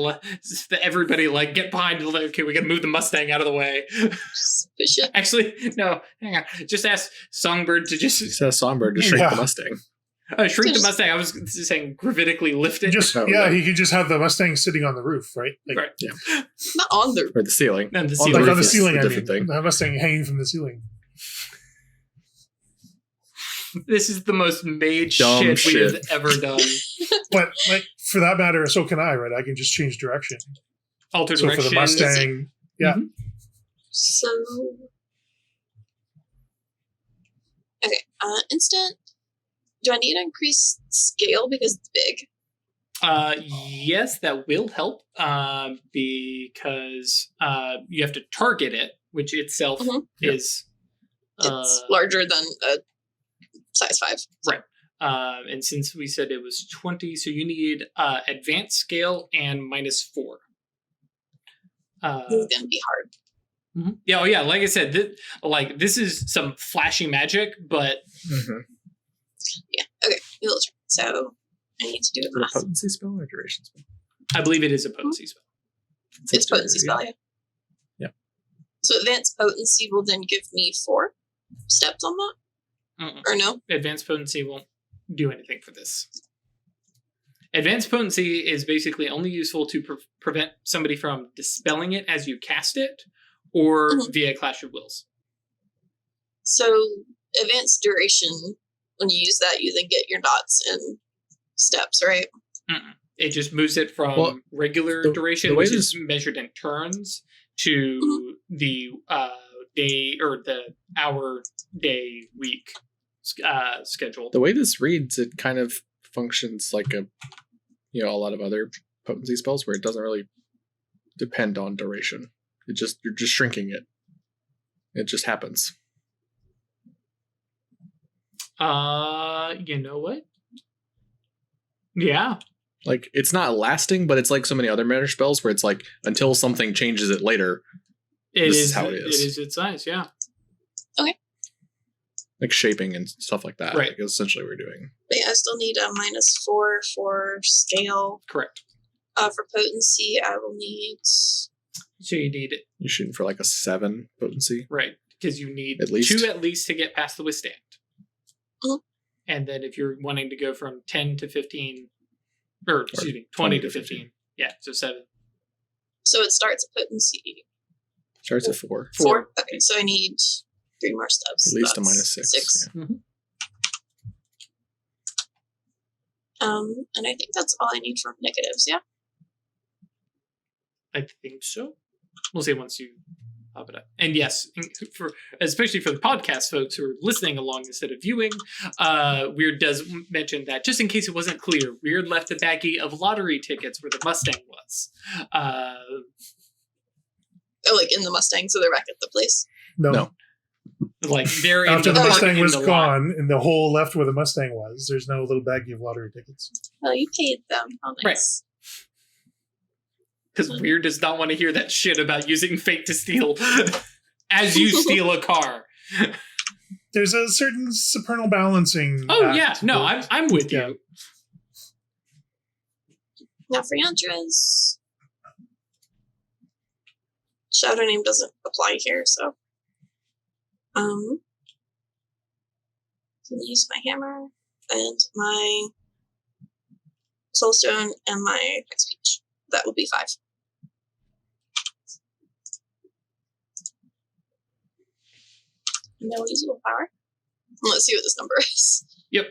everybody like get behind. Okay, we got to move the Mustang out of the way.
Push it.
Actually, no, hang on. Just ask Songbird to just
shrink the Mustang.
Shrink the Mustang. I was saying gravitically lift it.
He could just have the Mustang sitting on the roof, right?
Right.
Yeah.
Not on the
Or the ceiling.
And the
On,
ceiling.
like on the ceiling, I
different
mean.
thing.
The Mustang hanging from the ceiling.
This is the most mage
Dumb
shit we have ever done.
But like for that matter, so can I, right? I can just change direction.
Alter
So
direction.
for the Mustang, yeah.
Mhm.
So okay, instant. Do I need to increase scale because it's big?
Yes, that will help. Because you have to target it, which itself is
It's larger than a size 5.
right. And since we said it was 20, so you need advanced scale and -4.
This is gonna be hard.
Mhm. Yeah, oh yeah. Like I said, this is some flashy magic, but
Yeah. Okay. So I need to do
Is
the
it a
math.
potency spell or duration spell?
I believe it is a potency spell.
It's potency spell.
Yeah.
So advanced potency will then give me 4 steps on that, or no?
Advanced potency won't do anything for this. Advanced potency is basically only useful to prevent somebody from dispelling it as you cast it, or via Clash of Wills.
So advanced duration, when you use that, you then get your dots and steps, right?
It just moves it from regular duration, which is measured in turns, to the day or the hour, day, week schedule.
The way this reads, it kind of functions like a lot of other potency spells where it doesn't really depend on duration. You're just shrinking it. It just happens.
You know what? Yeah.
Like, it's not lasting, but it's like so many other mana spells where it's like, until something changes it later, this is how it is.
It is its size, yeah.
Okay.
Like shaping and stuff like that.
Right.
Like, essentially what we're doing.
But yeah, I still need a -4 for scale.
Correct.
For potency, I will need...
So you need it.
You're shooting for like a 7 potency.
Right. Because you need
At least.
2 at least to get past the withstand. And then if you're wanting to go from 10 to 15, or excuse me, 20 to 15. Yeah, so 7.
So it starts at potency.
Starts at 4.
4? Okay, so I need 3 more steps.
At least a
That's
-6.
6.
Yeah.
And I think that's all I need for negatives, yeah?
I think so. We'll see once you pop it up. And yes, especially for the podcast folks who are listening along instead of viewing, Wyrd does mention that, just in case it wasn't clear, Wyrd left a baggie of lottery tickets where the Mustang was.
Like in the Mustang, so they're back at the place?
No.
Like they're
After
in
the
the
Mustang was
in the
gone and the hole left where the Mustang was, there's no little baggie of lottery tickets.
Oh, you paid them. Oh, nice.
Because Wyrd does not want to hear that shit about using fate to steal as you steal a car.
There's a certain supernal balancing.
Oh yeah, no, I'm with you.
Now for Yantras, Shadow Name doesn't apply here, so can use my hammer and my soulstone and my speech. That will be 5. And then we'll use willpower. Let's see what this number is.
Yep.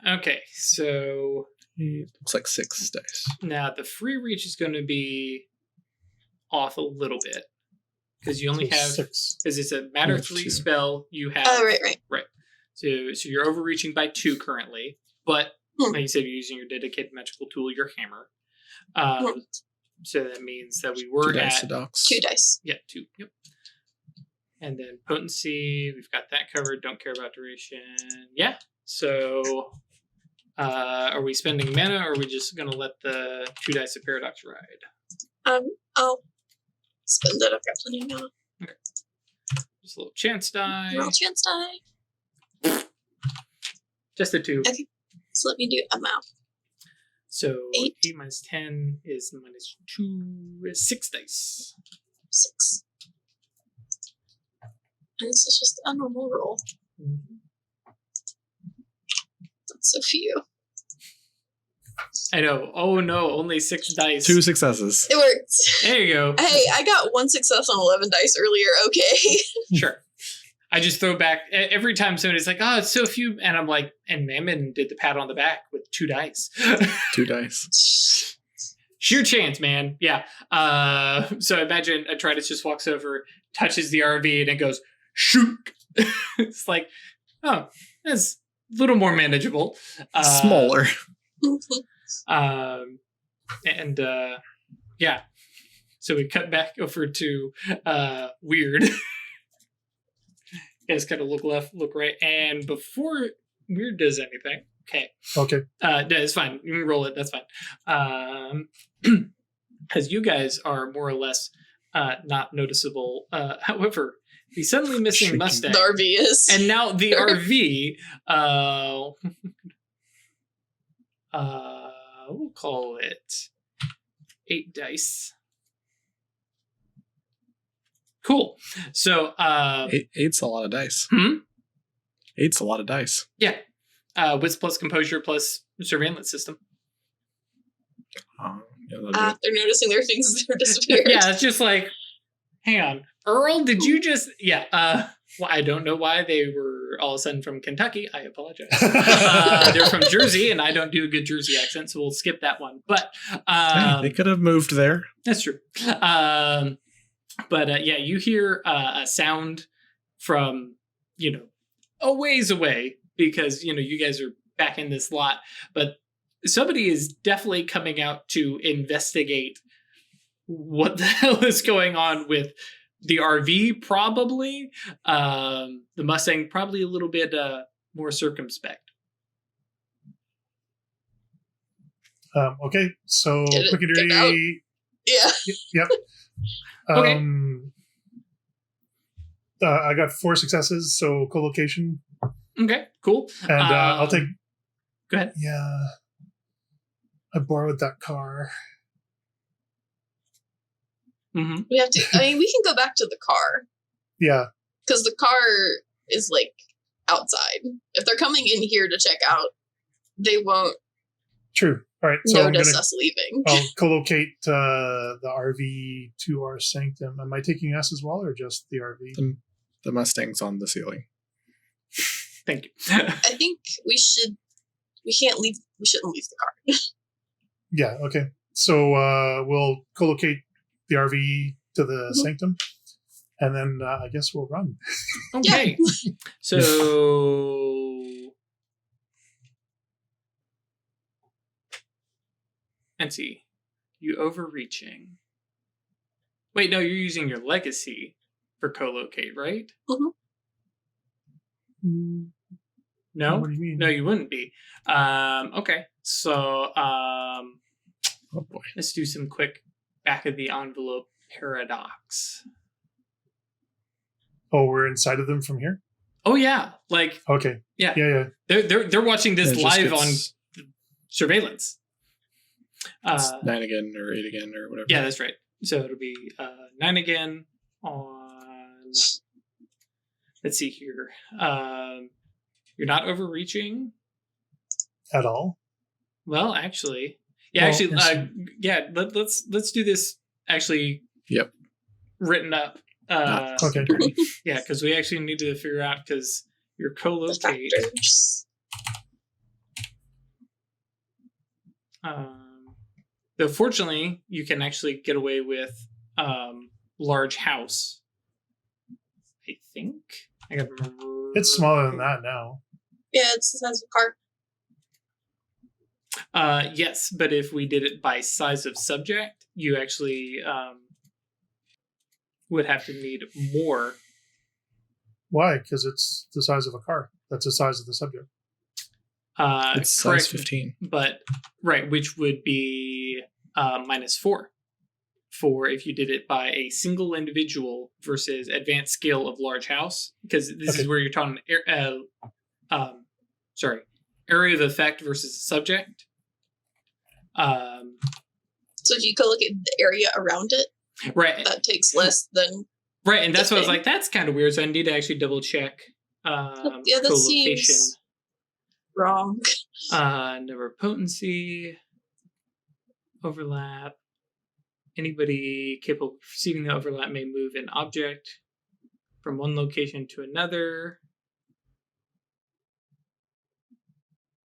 Okay, so
It's like 6 dice.
now the free reach is going to be off a little bit because you only have
6.
because it's a matter 3
2.
spell. You have
Oh, right.
So you're overreaching by 2 currently, but like you said, you're using your dedicated magical tool, your hammer. So that means that we were
2 dice
at
to docs.
2 dice.
Yeah, 2. Yep. And then potency, we've got that covered. Don't care about duration. Yeah. So, are we spending mana, or are we just gonna let the 2 dice of paradox ride?
I'll spend it. I've got plenty of mana.
Okay. Just a little chance die.
Roll chance die.
Just a 2.
Okay. So let me do a map.
So
8.
8 minus 10 is minus 2 is 6 dice.
6. And this is just a normal roll. so few.
I know. Oh no, only 6 dice.
2 successes.
It worked.
There you go.
Hey, I got 1 success on 11 dice earlier. Okay.
Sure. I just throw back every time somebody's like, "Oh, it's so few," and I'm like, and Mammon did the pat on the back with 2 dice.
2 dice.
Sheer chance, man. Yeah. So imagine Atratus just walks over, touches the RV, and it goes shoot. It's like, oh, that's a little more manageable.
Smaller.
Yeah. So we cut back over to Wyrd. You guys kind of look left, look right, and before Wyrd does anything, okay, it's fine. You can roll it. That's fine. Because you guys are more or less not noticeable. However, the suddenly missing Mustang,
the RV is,
and now the RV. We'll call it 8 dice. Cool. So
8's a lot of dice. 8's a lot of dice.
Yeah. Wits plus composure plus surveillance system.
Yeah,
they're noticing there are things that are disappearing.
Yeah, it's just like, hang on. Earl, did you just... Yeah. Well, I don't know why they were all of a sudden from Kentucky. I apologize. They're from Jersey, and I don't do a good Jersey accent, so we'll skip that one. But
they could have moved there.
That's true. But yeah, you hear a sound from, a ways away because, you guys are back in this lot. But somebody is definitely coming out to investigate what the hell is going on with the RV, probably. The Mustang, probably a little bit more circumspect.
Okay, so quick and
Get out.
dirty.
Yeah.
Yep.
Okay.
I got 4 successes, so co-location.
Okay, cool.
And I'll take...
Go ahead.
Yeah. I borrowed that car.
Mm-hmm.
We have to... I mean, we can go back to the car.
Yeah.
Because the car is, outside. If they're coming in here to check out, they won't
True. All right, so
notice us leaving.
I'll co-locate the RV to our sanctum. Am I taking us as well, or just the RV?
The Mustang's on the ceiling.
Thank you.
I think we shouldn't leave the car.
Yeah, okay. So we'll co-locate the RV to the sanctum, and then I guess we'll run.
Okay.
Yeah.
So... And see, you overreaching. Wait, no, you're using your legacy for co-locate, right?
Mm-hmm.
No?
What do you mean?
No, you wouldn't be. Okay, so
Oh boy.
let's do some quick back of the envelope paradox.
Oh, we're inside of them from here?
Oh yeah,
Okay.
yeah.
Yeah.
They're watching this
It just
live
gets-
on surveillance.
It's 9 again or 8 again or whatever.
Yeah, that's right. So it'll be 9 again on. Let's see here. You're not overreaching.
At all?
Well, actually, yeah,
Well,
actually,
yes.
yeah. Let's do this. Actually,
Yep.
Written up.
Okay.
Yeah, because we actually need to figure out because your
The
co-locate.
factors.
Though fortunately, you can actually get away with large house. I think I gotta remember.
It's smaller than that now.
Yeah, it's the size of a car.
Yes, but if we did it by size of subject, you actually would have to need more.
Why? Because it's the size of a car. That's the size of the subject.
It's size
Correct,
15.
but right, which would be -4 for if you did it by a single individual versus advanced scale of large house, because this is where you're talking area of effect versus subject.
So if you co-locate the area around it,
Right,
that takes less than...
right, and that's
the
what I was
thing.
like. That's kind of weird. So I need to actually double check
Yeah, that
co-location.
seems... wrong.
Number of potency, overlap. Anybody capable of perceiving the overlap may move an object from one location to another.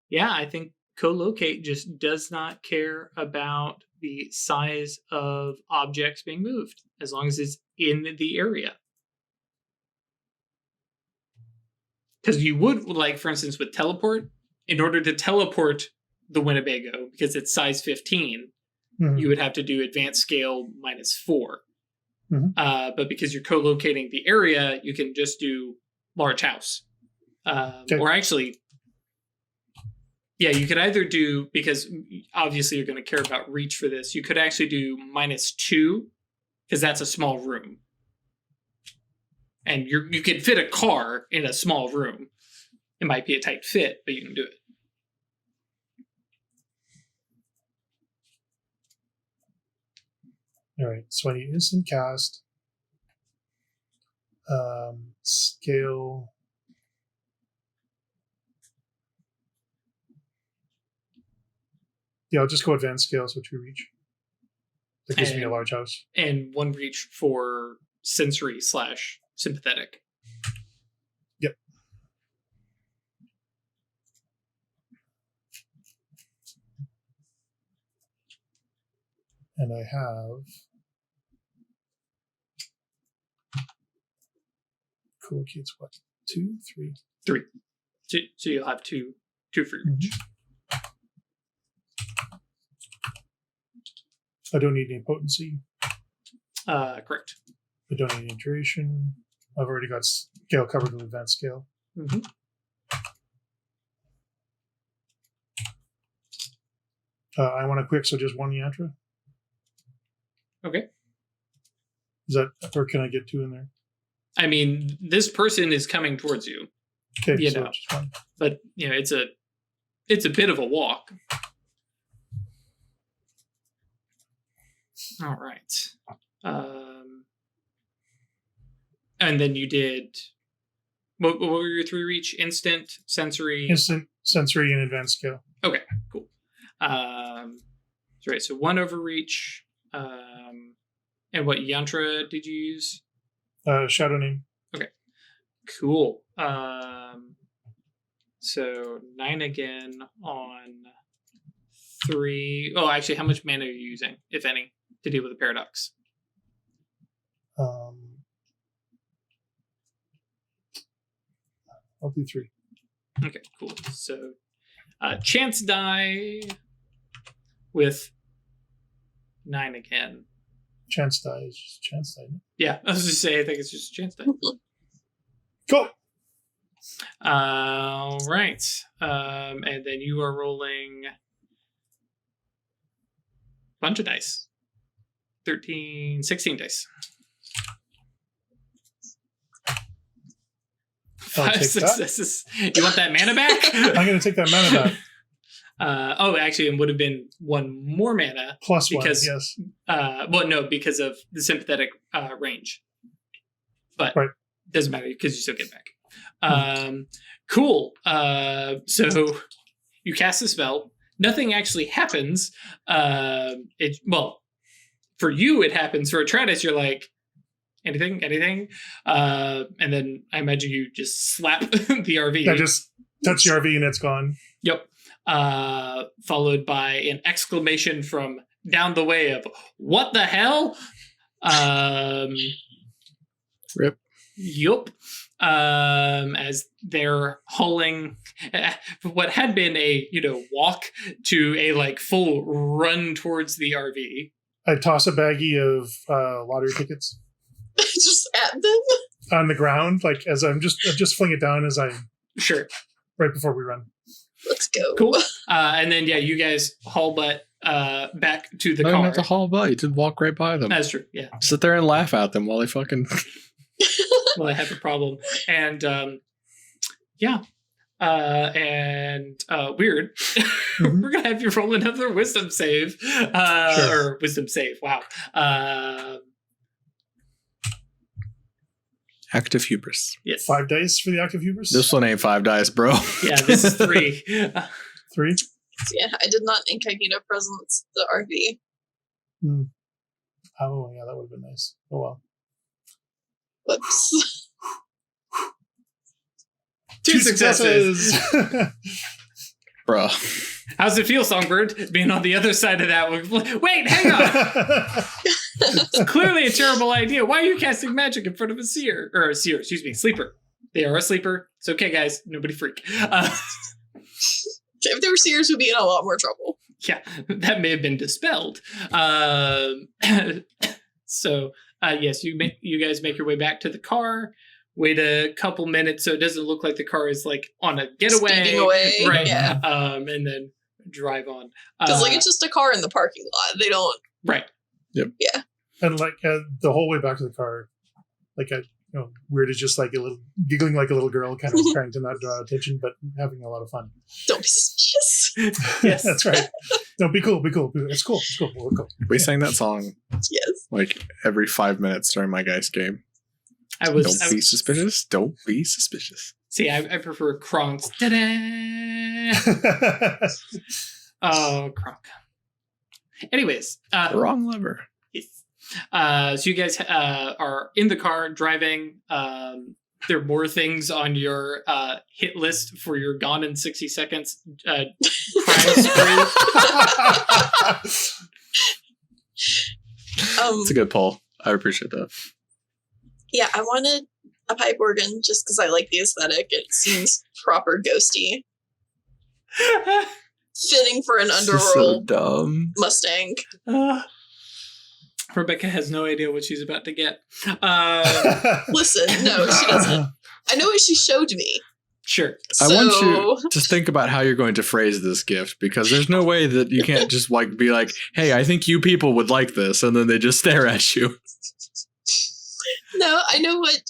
Yeah, I think co-locate just does not care about the size of objects being moved, as long as it's in the area. Because you would, like, for instance, with teleport, in order to teleport the Winnebago, because it's size 15, you would have to do advanced scale -4. But because you're co-locating the area, you can just do large house. Or actually, yeah, you could either do, because obviously you're going to care about reach for this, you could actually do -2, because that's a small room. And you could fit a car in a small room. It might be a tight fit, but you can do it.
All right, so I need instant cast. Scale. Yeah, I'll just go advanced scale, so 2 reach. That gives me a large house.
And 1 reach for sensory/sympathetic.
Yep. And I have co-locates what? 2, 3?
3. So you'll have two for each.
I don't need any potency.
Correct.
I don't need any duration. I've already got scale covered with advanced scale. I want a quick, so just 1 yantra.
Okay.
Is that, or can I get 2 in there?
I mean, this person is coming towards you.
Okay,
you
so
know,
just 1.
But it's a bit of a walk. All right. And then you did. What were your 3 reach? Instant, sensory.
Instant, sensory, and advanced scale.
Okay, cool. Right. So 1 overreach. And what yantra did you use?
Shadow name.
Okay. Cool. So 9 again on 3. Oh, actually, how much mana are you using, if any, to deal with the paradox?
I'll do 3.
Okay, cool. So chance die with 9 again.
Chance die is just chance die.
Yeah, I was just saying, I think it's just a chance die.
Cool.
All right. And then you are rolling a bunch of dice. 16 dice. 5 successes. You want that mana back?
I'm going to take that mana back.
Actually, it would have been 1 more mana.
Plus
because,
1, yes.
Well, no, because of the sympathetic range. But doesn't matter because you still get back. Cool. So you cast the spell. Nothing actually happens. For you, it happens. For Atratus, you're like, anything? And then I imagine you just slap the RV.
I just touch the RV and it's gone.
Yep. Followed by an exclamation from down the way of, what the hell?
Rip.
Yup. As they're hauling what had been a walk to a full run towards the RV.
I toss a baggie of lottery tickets
just at them
on the ground, as I just fling it down as I right before we run.
Let's go.
Cool. And then you guys haul butt back to the car.
Don't have to haul butt. You just walk right by them.
That's true. Yeah.
Sit there and laugh at them while they fucking.
Well, I have a problem. And Wyrd, we're gonna have you roll another wisdom save. Or wisdom save. Wow.
Active hubris.
Yes.
5 dice for the active hubris?
This one ain't 5 dice, bro.
Yeah, this is 3.
3?
Yeah, I did not incognito presence the RV.
Oh, yeah, that would have been nice. Oh, well.
Whoops.
2 successes.
Bro.
How's it feel, Songbird, being on the other side of that one? Wait, hang on! It's clearly a terrible idea. Why are you casting magic in front of a seer? Or a seer, excuse me, sleeper. They are a sleeper. It's okay, guys. Nobody freak.
If they were seers, we'd be in a lot more trouble.
Yeah, that may have been dispelled. So, yes, you guys make your way back to the car. Wait a couple minutes so it doesn't look like the car is like on a getaway.
Speeding away.
Right.
Yeah.
And then drive on.
Because it's just a car in the parking lot. They don't.
Right.
Yep.
Yeah.
And like the whole way back to the car, like Wyrd is just like a little giggling like a little girl, kind of trying to not draw attention, but having a lot of fun.
Don't be suspicious.
Yes.
That's right. No, be cool. It's cool. We're cool.
We sang that song
Yes.
like every 5 minutes during my Geist game. Don't be suspicious. Don't be suspicious.
See, I prefer Kronk's. Ta-da! Oh, Kronk. Anyways.
Wrong lever.
Yes. So you guys are in the car driving. There are more things on your hit list for your Gone in 60 Seconds crime spree.
It's a good poll. I appreciate that.
Yeah, I wanted a pipe organ just because I like the aesthetic. It seems proper ghosty. Fitting for an underworld
dumb
Mustang.
Rebecca has no idea what she's about to get.
Listen, no, she doesn't. I know what she showed me.
Sure.
I want you to think about how you're going to phrase this gift, because there's no way that you can't just like be like, hey, I think you people would like this, and then they just stare at you.
No, I know what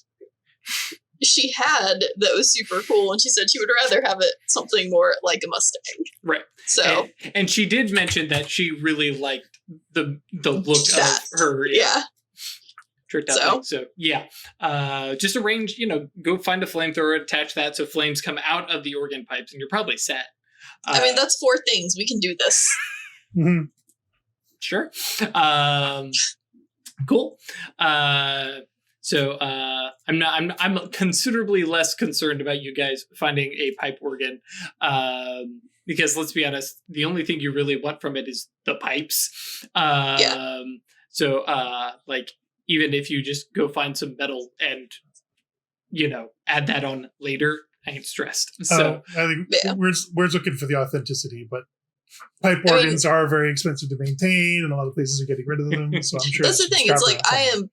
she had that was super cool, and she said she would rather have it something more like a Mustang.
Right.
So,
and she did mention that she really liked the look of her.
Yeah.
So yeah. Just arrange, go find a flamethrower, attach that so flames come out of the organ pipes, and you're probably set.
I mean, that's 4 things. We can do this.
Mm-hmm.
Sure. Cool. So I'm considerably less concerned about you guys finding a pipe organ, because let's be honest, the only thing you really want from it is the pipes.
Yeah.
So like even if you just go find some metal and add that on later, I ain't stressed. So
I think Wyrd's looking for the authenticity, but pipe organs are very expensive to maintain, and a lot of places are getting rid of them. So I'm sure
that's the thing. It's like I am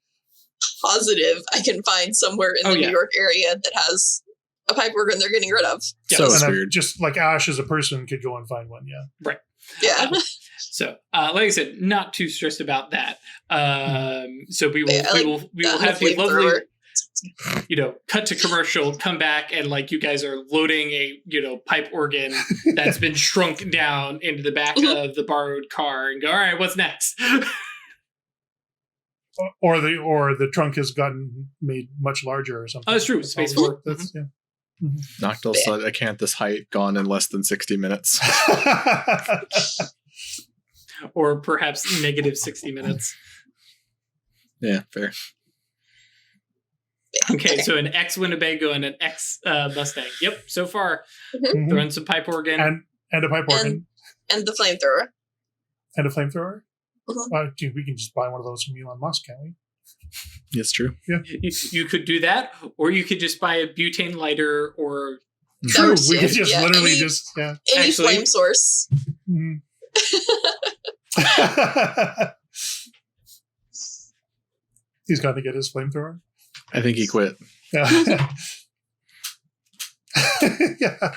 positive I can find somewhere in the New York area that has a pipe organ they're getting rid of.
Yeah. So it's weird.
Just like Ash as a person could go and find one. Yeah.
Right.
Yeah.
So, like I said, not too stressed about that. So we will have the lovely, cut to commercial, come back, and like you guys are loading a pipe organ that's been shrunk down into the back of the borrowed car, and go, all right, what's next?
Or the trunk has gotten made much larger or something.
Oh, that's true. Space for
Noctil said, I can't this height, gone in less than 60 minutes.
Or perhaps negative 60 minutes.
Yeah, fair.
Okay, so an X Winnebago and an X Mustang. Yep, so far. Throwing some pipe organ.
And a pipe organ.
And the flamethrower.
And a flamethrower? Dude, we can just buy one of those from Elon Musk, can't we?
It's true.
Yeah.
You could do that, or you could just buy a butane lighter, or...
True, we could just literally
any flame source.
Mm-hmm. He's got to get his flamethrower.
I think he quit.
Yeah.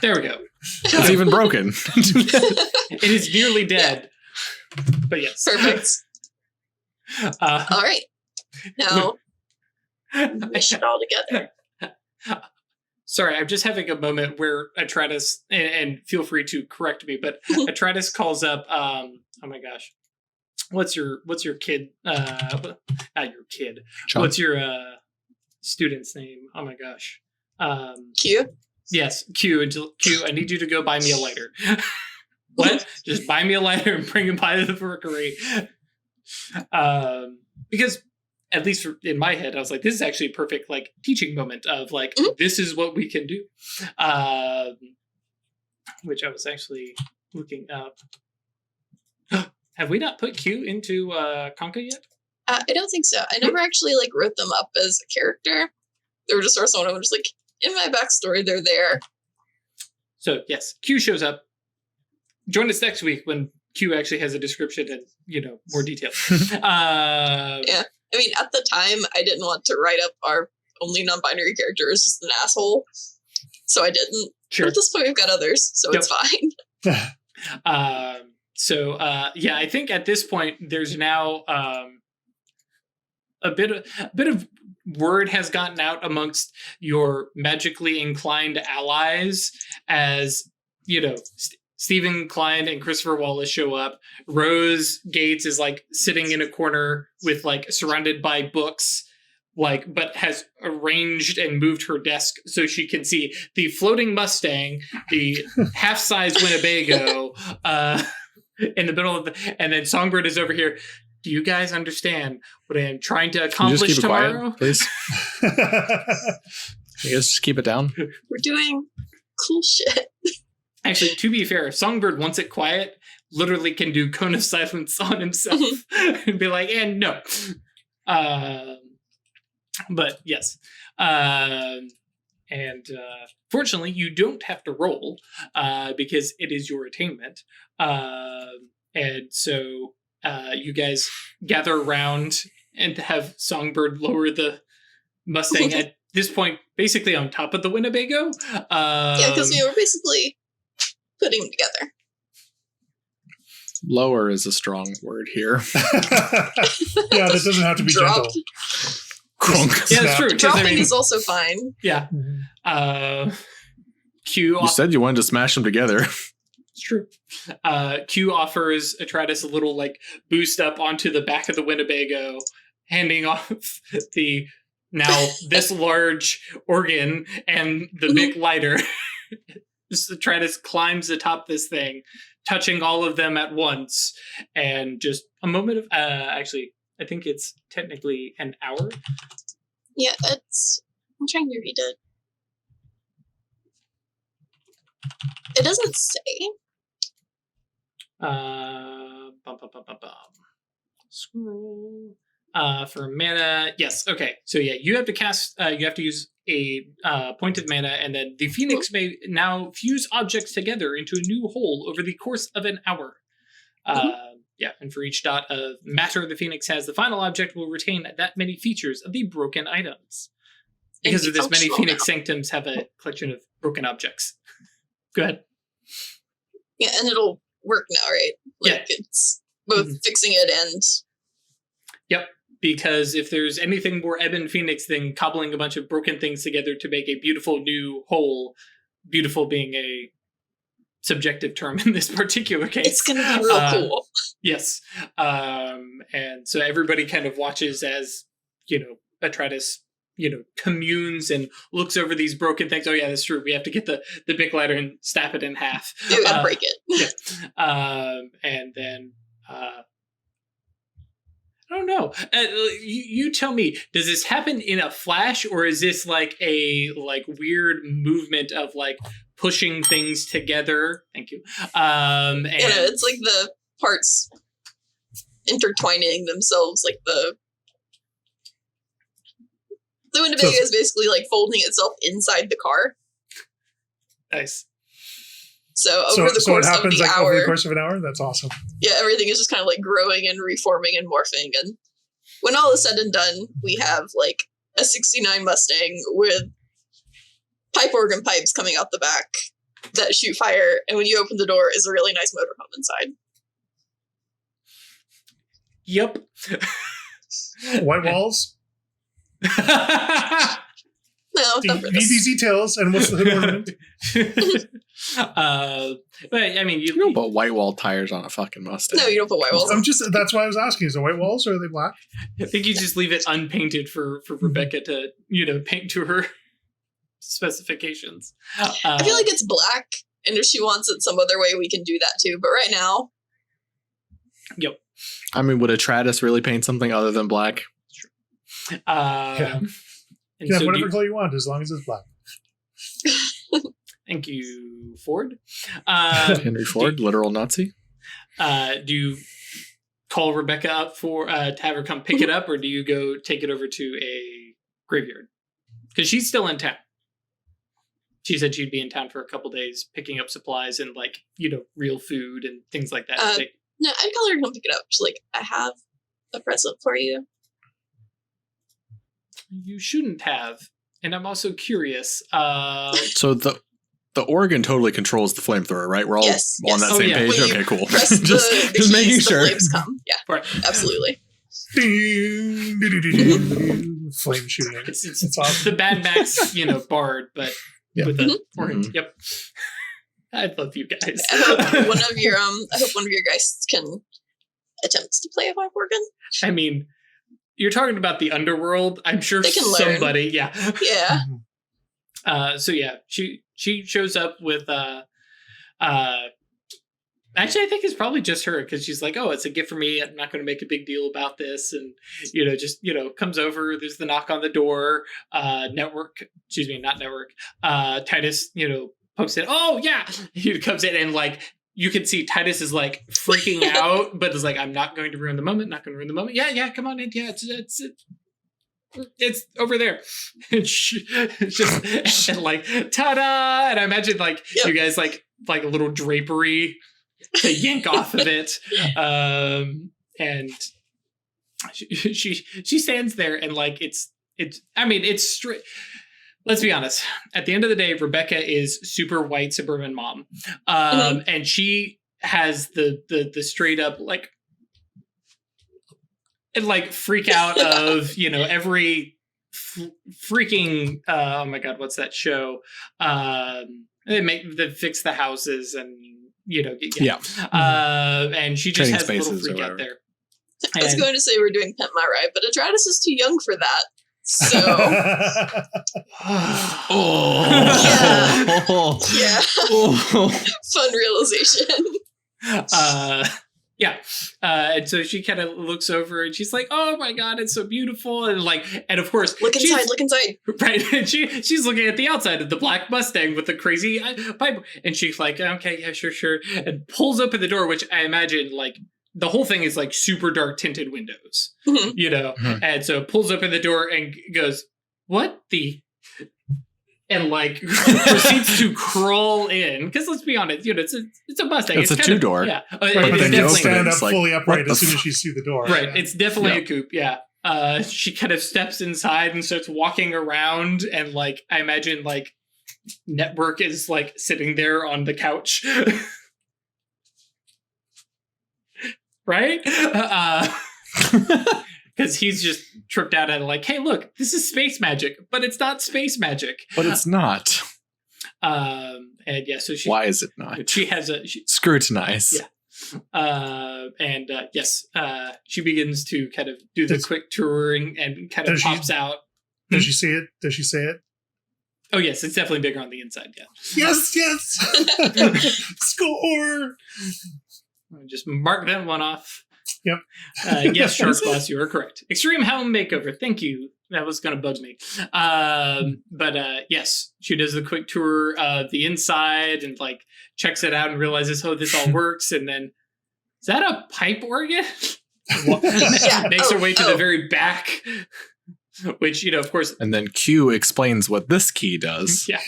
There we go.
It's even broken.
It is nearly dead. But yes.
Perfect. All right. Now, mission all together.
Sorry, I'm just having a moment where Atratus, and feel free to correct me, but Atratus calls up, oh my gosh, what's your kid? Not your kid.
Chunk.
What's your student's name? Oh my gosh.
Q?
Yes, Q. Q, I need you to go buy me a lighter. What? Just buy me a lighter and bring it by the Rookery. Because at least in my head, I was like, this is actually a perfect like teaching moment of like, this is what we can do. Which I was actually looking up. Have we not put Q into Conca yet?
I don't think so. I never actually like wrote them up as a character. They were just sort of someone who was just like, in my backstory, they're there.
So yes, Q shows up. Join us next week when Q actually has a description and, more detail.
Yeah. I mean, at the time, I didn't want to write up our only non-binary character as just an asshole. So I didn't.
Sure.
But at this point, we've got others, so it's fine.
I think at this point, there's now a bit of word has gotten out amongst your magically inclined allies as, Stephen Klein and Christopher Wallace show up. Rose Gates is like sitting in a corner with like surrounded by books, like, but has arranged and moved her desk so she can see the floating Mustang, the half-size Winnebago, in the middle of and then Songbird is over here. Do you guys understand what I am trying to accomplish tomorrow?
Quiet, please. You guys just keep it down.
We're doing cool shit.
Actually, to be fair, if Songbird wants it quiet, literally can do cone of silence on himself and be like, and no. But yes. Fortunately, you don't have to roll because it is your attainment. And so you guys gather around and have Songbird lower the Mustang at this point, basically on top of the Winnebago.
Yeah, because we were basically putting them together.
Lower is a strong word here.
Yeah, that doesn't have to be gentle.
Yeah, that's true.
Dropping is also fine.
Yeah. Q.
You said you wanted to smash them together.
It's true. Q offers Atratus a little like boost up onto the back of the Winnebago, handing off the now this large organ and the big lighter. Atratus climbs atop this thing, touching all of them at once, and just a moment of actually, I think it's technically an hour.
Yeah, I'm trying to read it. It doesn't say.
Scroll. For mana, yes. Okay, so yeah, you have to cast. You have to use a point of mana, and then the Phoenix may now fuse objects together into a new whole over the course of an hour. Yeah, and for each dot of matter the Phoenix has, the final object will retain that many features of the broken items. Because of this, many Phoenix Sanctums have a collection of broken objects. Go ahead.
Yeah, and it'll work now, right? Like, it's both fixing it and...
Yep, because if there's anything more Ebon Phoenix than cobbling a bunch of broken things together to make a beautiful new whole, beautiful being a subjective term in this particular case.
It's going to be real cool.
Yes. And so everybody kind of watches as, Atratus, communes and looks over these broken things. Oh yeah, that's true. We have to get the big ladder and snap it in half.
Yeah, we gotta break it.
Yeah. And then, I don't know. You tell me, does this happen in a flash, or is this like a weird movement of like pushing things together? Thank you. And
it's like the parts intertwining themselves, like the Winnebago is basically like folding itself inside the car.
Nice.
So over the course of the hour,
over the course of an hour, that's awesome.
Yeah, everything is just kind of like growing and reforming and morphing. And when all is said and done, we have like a 69 Mustang with pipe organ pipes coming out the back that shoot fire. And when you open the door, is a really nice motorhome inside.
Yep.
White walls.
No, not for
Need these details, and what's the hood ornament?
But I mean,
You don't put white wall tires on a fucking Mustang.
No, you don't put white walls.
That's why I was asking. Is it white walls or are they black?
I think you just leave it unpainted for Rebecca to, paint to her specifications.
I feel like it's black, and if she wants it some other way, we can do that too. But right now...
Yep.
I mean, would Atratus really paint something other than black?
Yeah.
And
Yeah,
so
whatever color you want, as long as it's black.
thank you, Ford.
Henry Ford, literal Nazi.
Do you call Rebecca up to have her come pick it up, or do you go take it over to a graveyard? Because she's still in town. She said she'd be in town for a couple days picking up supplies and, real food and things like that.
No, I'd call her to come pick it up. She's like, I have a present for you.
You shouldn't have. And I'm also curious.
So the organ totally controls the flamethrower, right? We're all on that same page?
When
Okay, cool.
Press
just making
keys,
sure.
The flames come. Yeah,
Right.
Absolutely.
Flame shooting.
It's
awesome.
the Bad Max, bard, but with the organ.
Mhm.
Yep. I love you guys.
I hope one of your guys can attempt to play a pipe organ.
I mean, you're talking about the underworld. I'm sure
They can learn.
somebody, yeah.
Yeah.
So yeah, she shows up with actually I think it's probably just her, because she's like, oh, it's a gift for me. I'm not going to make a big deal about this, and comes over. There's the knock on the door. Titus, pokes in. Oh yeah, he comes in and you can see Titus is freaking out, but is like, I'm not going to ruin the moment. Not going to ruin the moment. Yeah, come on in. Yeah, it's over there. And just and ta-da! And I imagine you guys like a little drapery to yank off of it. And she stands there and it's straight. Let's be honest. At the end of the day, Rebecca is super white suburban mom. And she has the straight up freak out of, every freaking, oh my God, what's that show? They fix the houses and, and she just
Trading
has a little
spaces
freak
or
out
whatever.
there.
I was going to say we're doing Pimp My Ride, but Atratus is too young for that. So yeah. Fun realization.
And so she kind of looks over and she's like, oh my God, it's so beautiful. And of course,
look inside.
Right. And she's looking at the outside of the black Mustang with the crazy pipe. And she's like, okay, yeah, sure. And pulls open the door, which I imagine the whole thing is super dark tinted windows, and so pulls open the door and goes, what the, and proceeds to crawl in, because let's be honest, it's a Mustang.
It's a two-door.
Yeah.
But then you stand up
it's
fully upright as soon as you see the door.
Right.
Yeah.
It's definitely a coupe. Yeah. She kind of steps inside and starts walking around, and I imagine Network is sitting there on the couch. Right? Because he's just tripped out at hey, look, this is space magic, but it's not space magic.
But it's not.
And yeah, so she...
Why is it not?
She has
Scrutinize.
Yeah. Yes, she begins to kind of do the quick touring and kind of pops out.
Does she see it? Does she say it?
Oh, yes, it's definitely bigger on the inside, yeah.
Yes! Score!
Just mark that one off.
Yep.
Yes, Shark Boss, you are correct. Extreme Helm Makeover. Thank you. That was going to bug me. But yes, she does the quick tour of the inside and checks it out and realizes, oh, this all works. And then, is that a pipe organ? Makes her way to the very back, which, of course.
And then Q explains what this key does.
Yeah.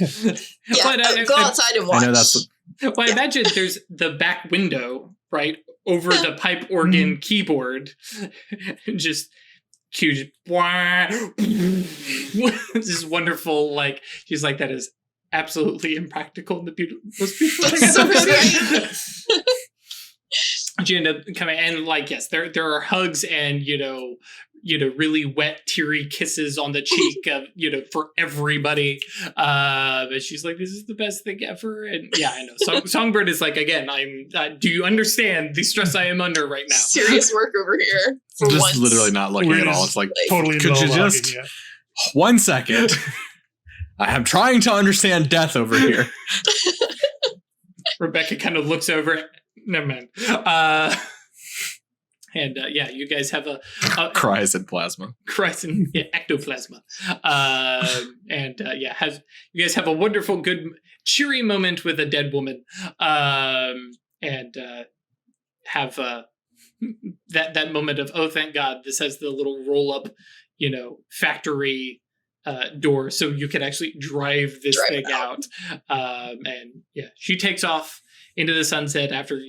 But, go outside and watch.
I know that's
well, I imagine there's the back window, right, over the pipe organ keyboard. Just Q just this wonderful, she's like, that is absolutely impractical and the most beautiful thing I've ever seen. She ended up coming and yes, there are hugs and really wet, teary kisses on the cheek of, for everybody. But she's like, this is the best thing ever. And yeah, I know. Songbird is like, again, do you understand the stress I am under right now?
Serious work over here. For
just
once.
literally not looking at all. It's like
totally
could you just 1 second? I am trying to understand death over here.
Rebecca kind of looks over. Never mind. And you guys have a
cries in plasma.
Cries in ectoplasma. You guys have a wonderful, good, cheery moment with a dead woman. And have that moment of, oh, thank God, this has the little roll up, factory door, so you can actually drive this thing out. She takes off into the sunset after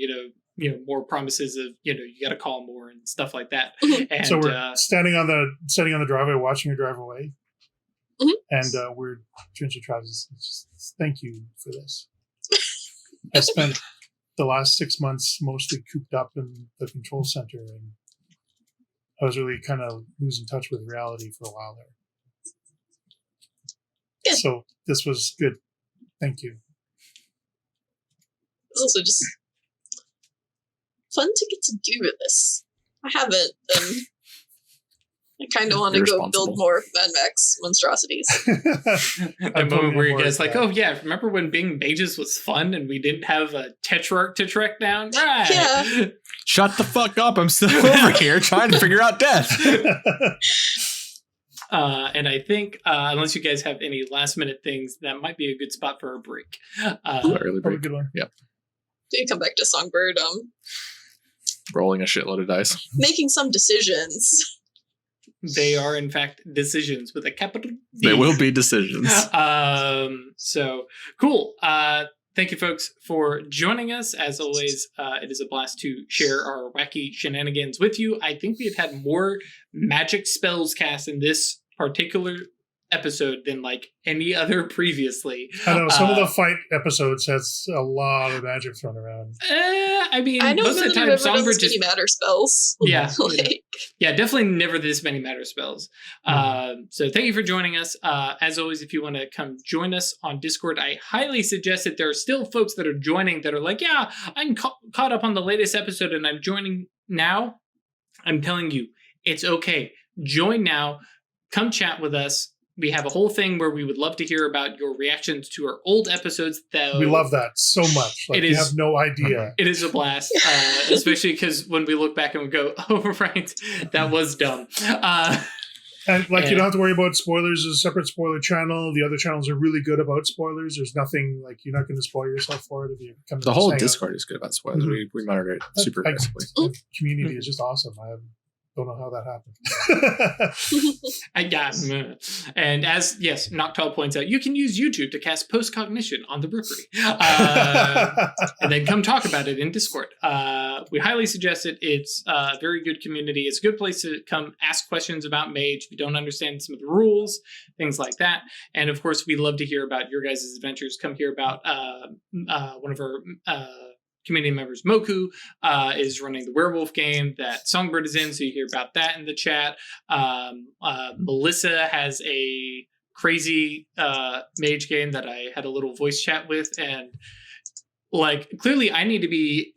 more promises of you got to call more and stuff like that. And
so we're standing on the driveway, watching her drive away, and we're turns to Travis. Thank you for this. I spent the last 6 months mostly cooped up in the control center, and I was really kind of losing touch with reality for a while there.
Yeah.
So this was good. Thank you.
It's also just fun to get to do this. I haven't, and I kind of want to go build more Mad Max monstrosities.
That moment where you guys like, oh yeah, remember when being mages was fun and we didn't have a tetrarch to track down? Right.
Yeah.
Shut the fuck up. I'm still over here trying to figure out death.
And I think, unless you guys have any last minute things, that might be a good spot for a break.
Early break.
Good one.
Yep.
Do you come back to Songbird?
Rolling a shitload of dice.
Making some decisions.
They are, in fact, decisions with a capital D.
They will be decisions.
So, cool. Thank you, folks, for joining us. As always, it is a blast to share our wacky shenanigans with you. I think we've had more magic spells cast in this particular episode than like any other previously.
I know some of the fight episodes has a lot of magic thrown around.
I know
most of the time Songbird just
matter spells.
Yeah, definitely never this many matter spells. So thank you for joining us. As always, if you want to come join us on Discord, I highly suggest that there are still folks that are joining that are like, yeah, I'm caught up on the latest episode and I'm joining now. I'm telling you, it's okay. Join now. Come chat with us. We have a whole thing where we would love to hear about your reactions to our old episodes. Though
we love that so much. Like, you have no idea.
It is a blast, especially because when we look back and we go, "Oh, right, that was dumb."
And you don't have to worry about spoilers. There's a separate spoiler channel. The other channels are really good about spoilers. There's nothing like you're not going to spoil yourself for it if you come.
The whole Discord is good about spoilers. Mm-hmm. We monitor it super aggressively.
The community is just awesome. I don't know how that happened.
And as Noctowl points out, you can use YouTube to cast postcognition on the Rookery, and then come talk about it in Discord. We highly suggest it. It's a very good community. It's a good place to come ask questions about Mage if you don't understand some of the rules, things like that. And of course, we love to hear about your guys' adventures. Come hear about one of our community members, Moku, is running the werewolf game that Songbird is in, so you hear about that in the chat. Melissa has a crazy mage game that I had a little voice chat with, and like clearly I need to be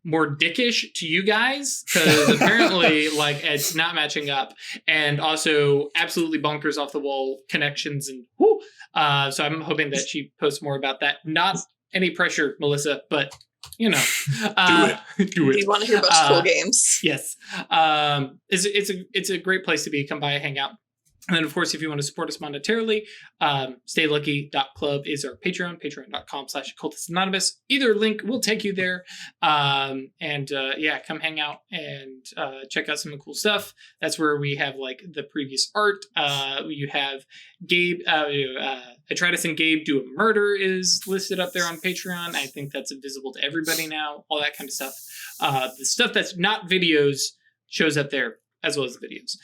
more dickish to you guys because apparently like it's not matching up, and also absolutely bonkers off the wall connections and so I'm hoping that she posts more about that. Not any pressure, Melissa, but do it.
Do it. You want to hear about cool games?
Yes. It's a great place to be. Come by, hang out. And then, of course, if you want to support us monetarily, staylucky.club is our Patreon, patreon.com/occultistsanonymous. Either link will take you there. Come hang out and check out some of the cool stuff. That's where we have like the previous art. You have Gabe, Atratus and Gabe Do a Murder is listed up there on Patreon. I think that's visible to everybody now, all that kind of stuff. The stuff that's not videos shows up there as well as the videos.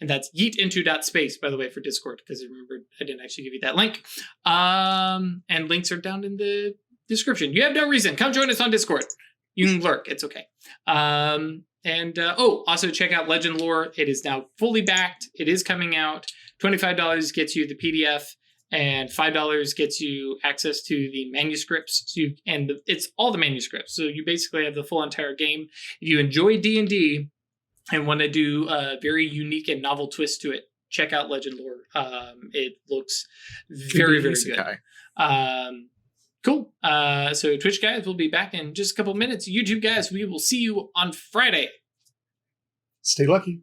And that's yeetinto.space, by the way, for Discord, because I remembered I didn't actually give you that link. And links are down in the description. You have no reason. Come join us on Discord. You can lurk. It's okay. Also check out Legend Lore. It is now fully backed. It is coming out. $25 gets you the PDF, and $5 gets you access to the manuscripts. It's all the manuscripts. So you basically have the full entire game. If you enjoy D&D and want to do a very unique and novel twist to it, check out Legend Lore. It looks very, very good. Cool. So Twitch guys, we'll be back in just a couple minutes. YouTube guys, we will see you on Friday.
Stay lucky.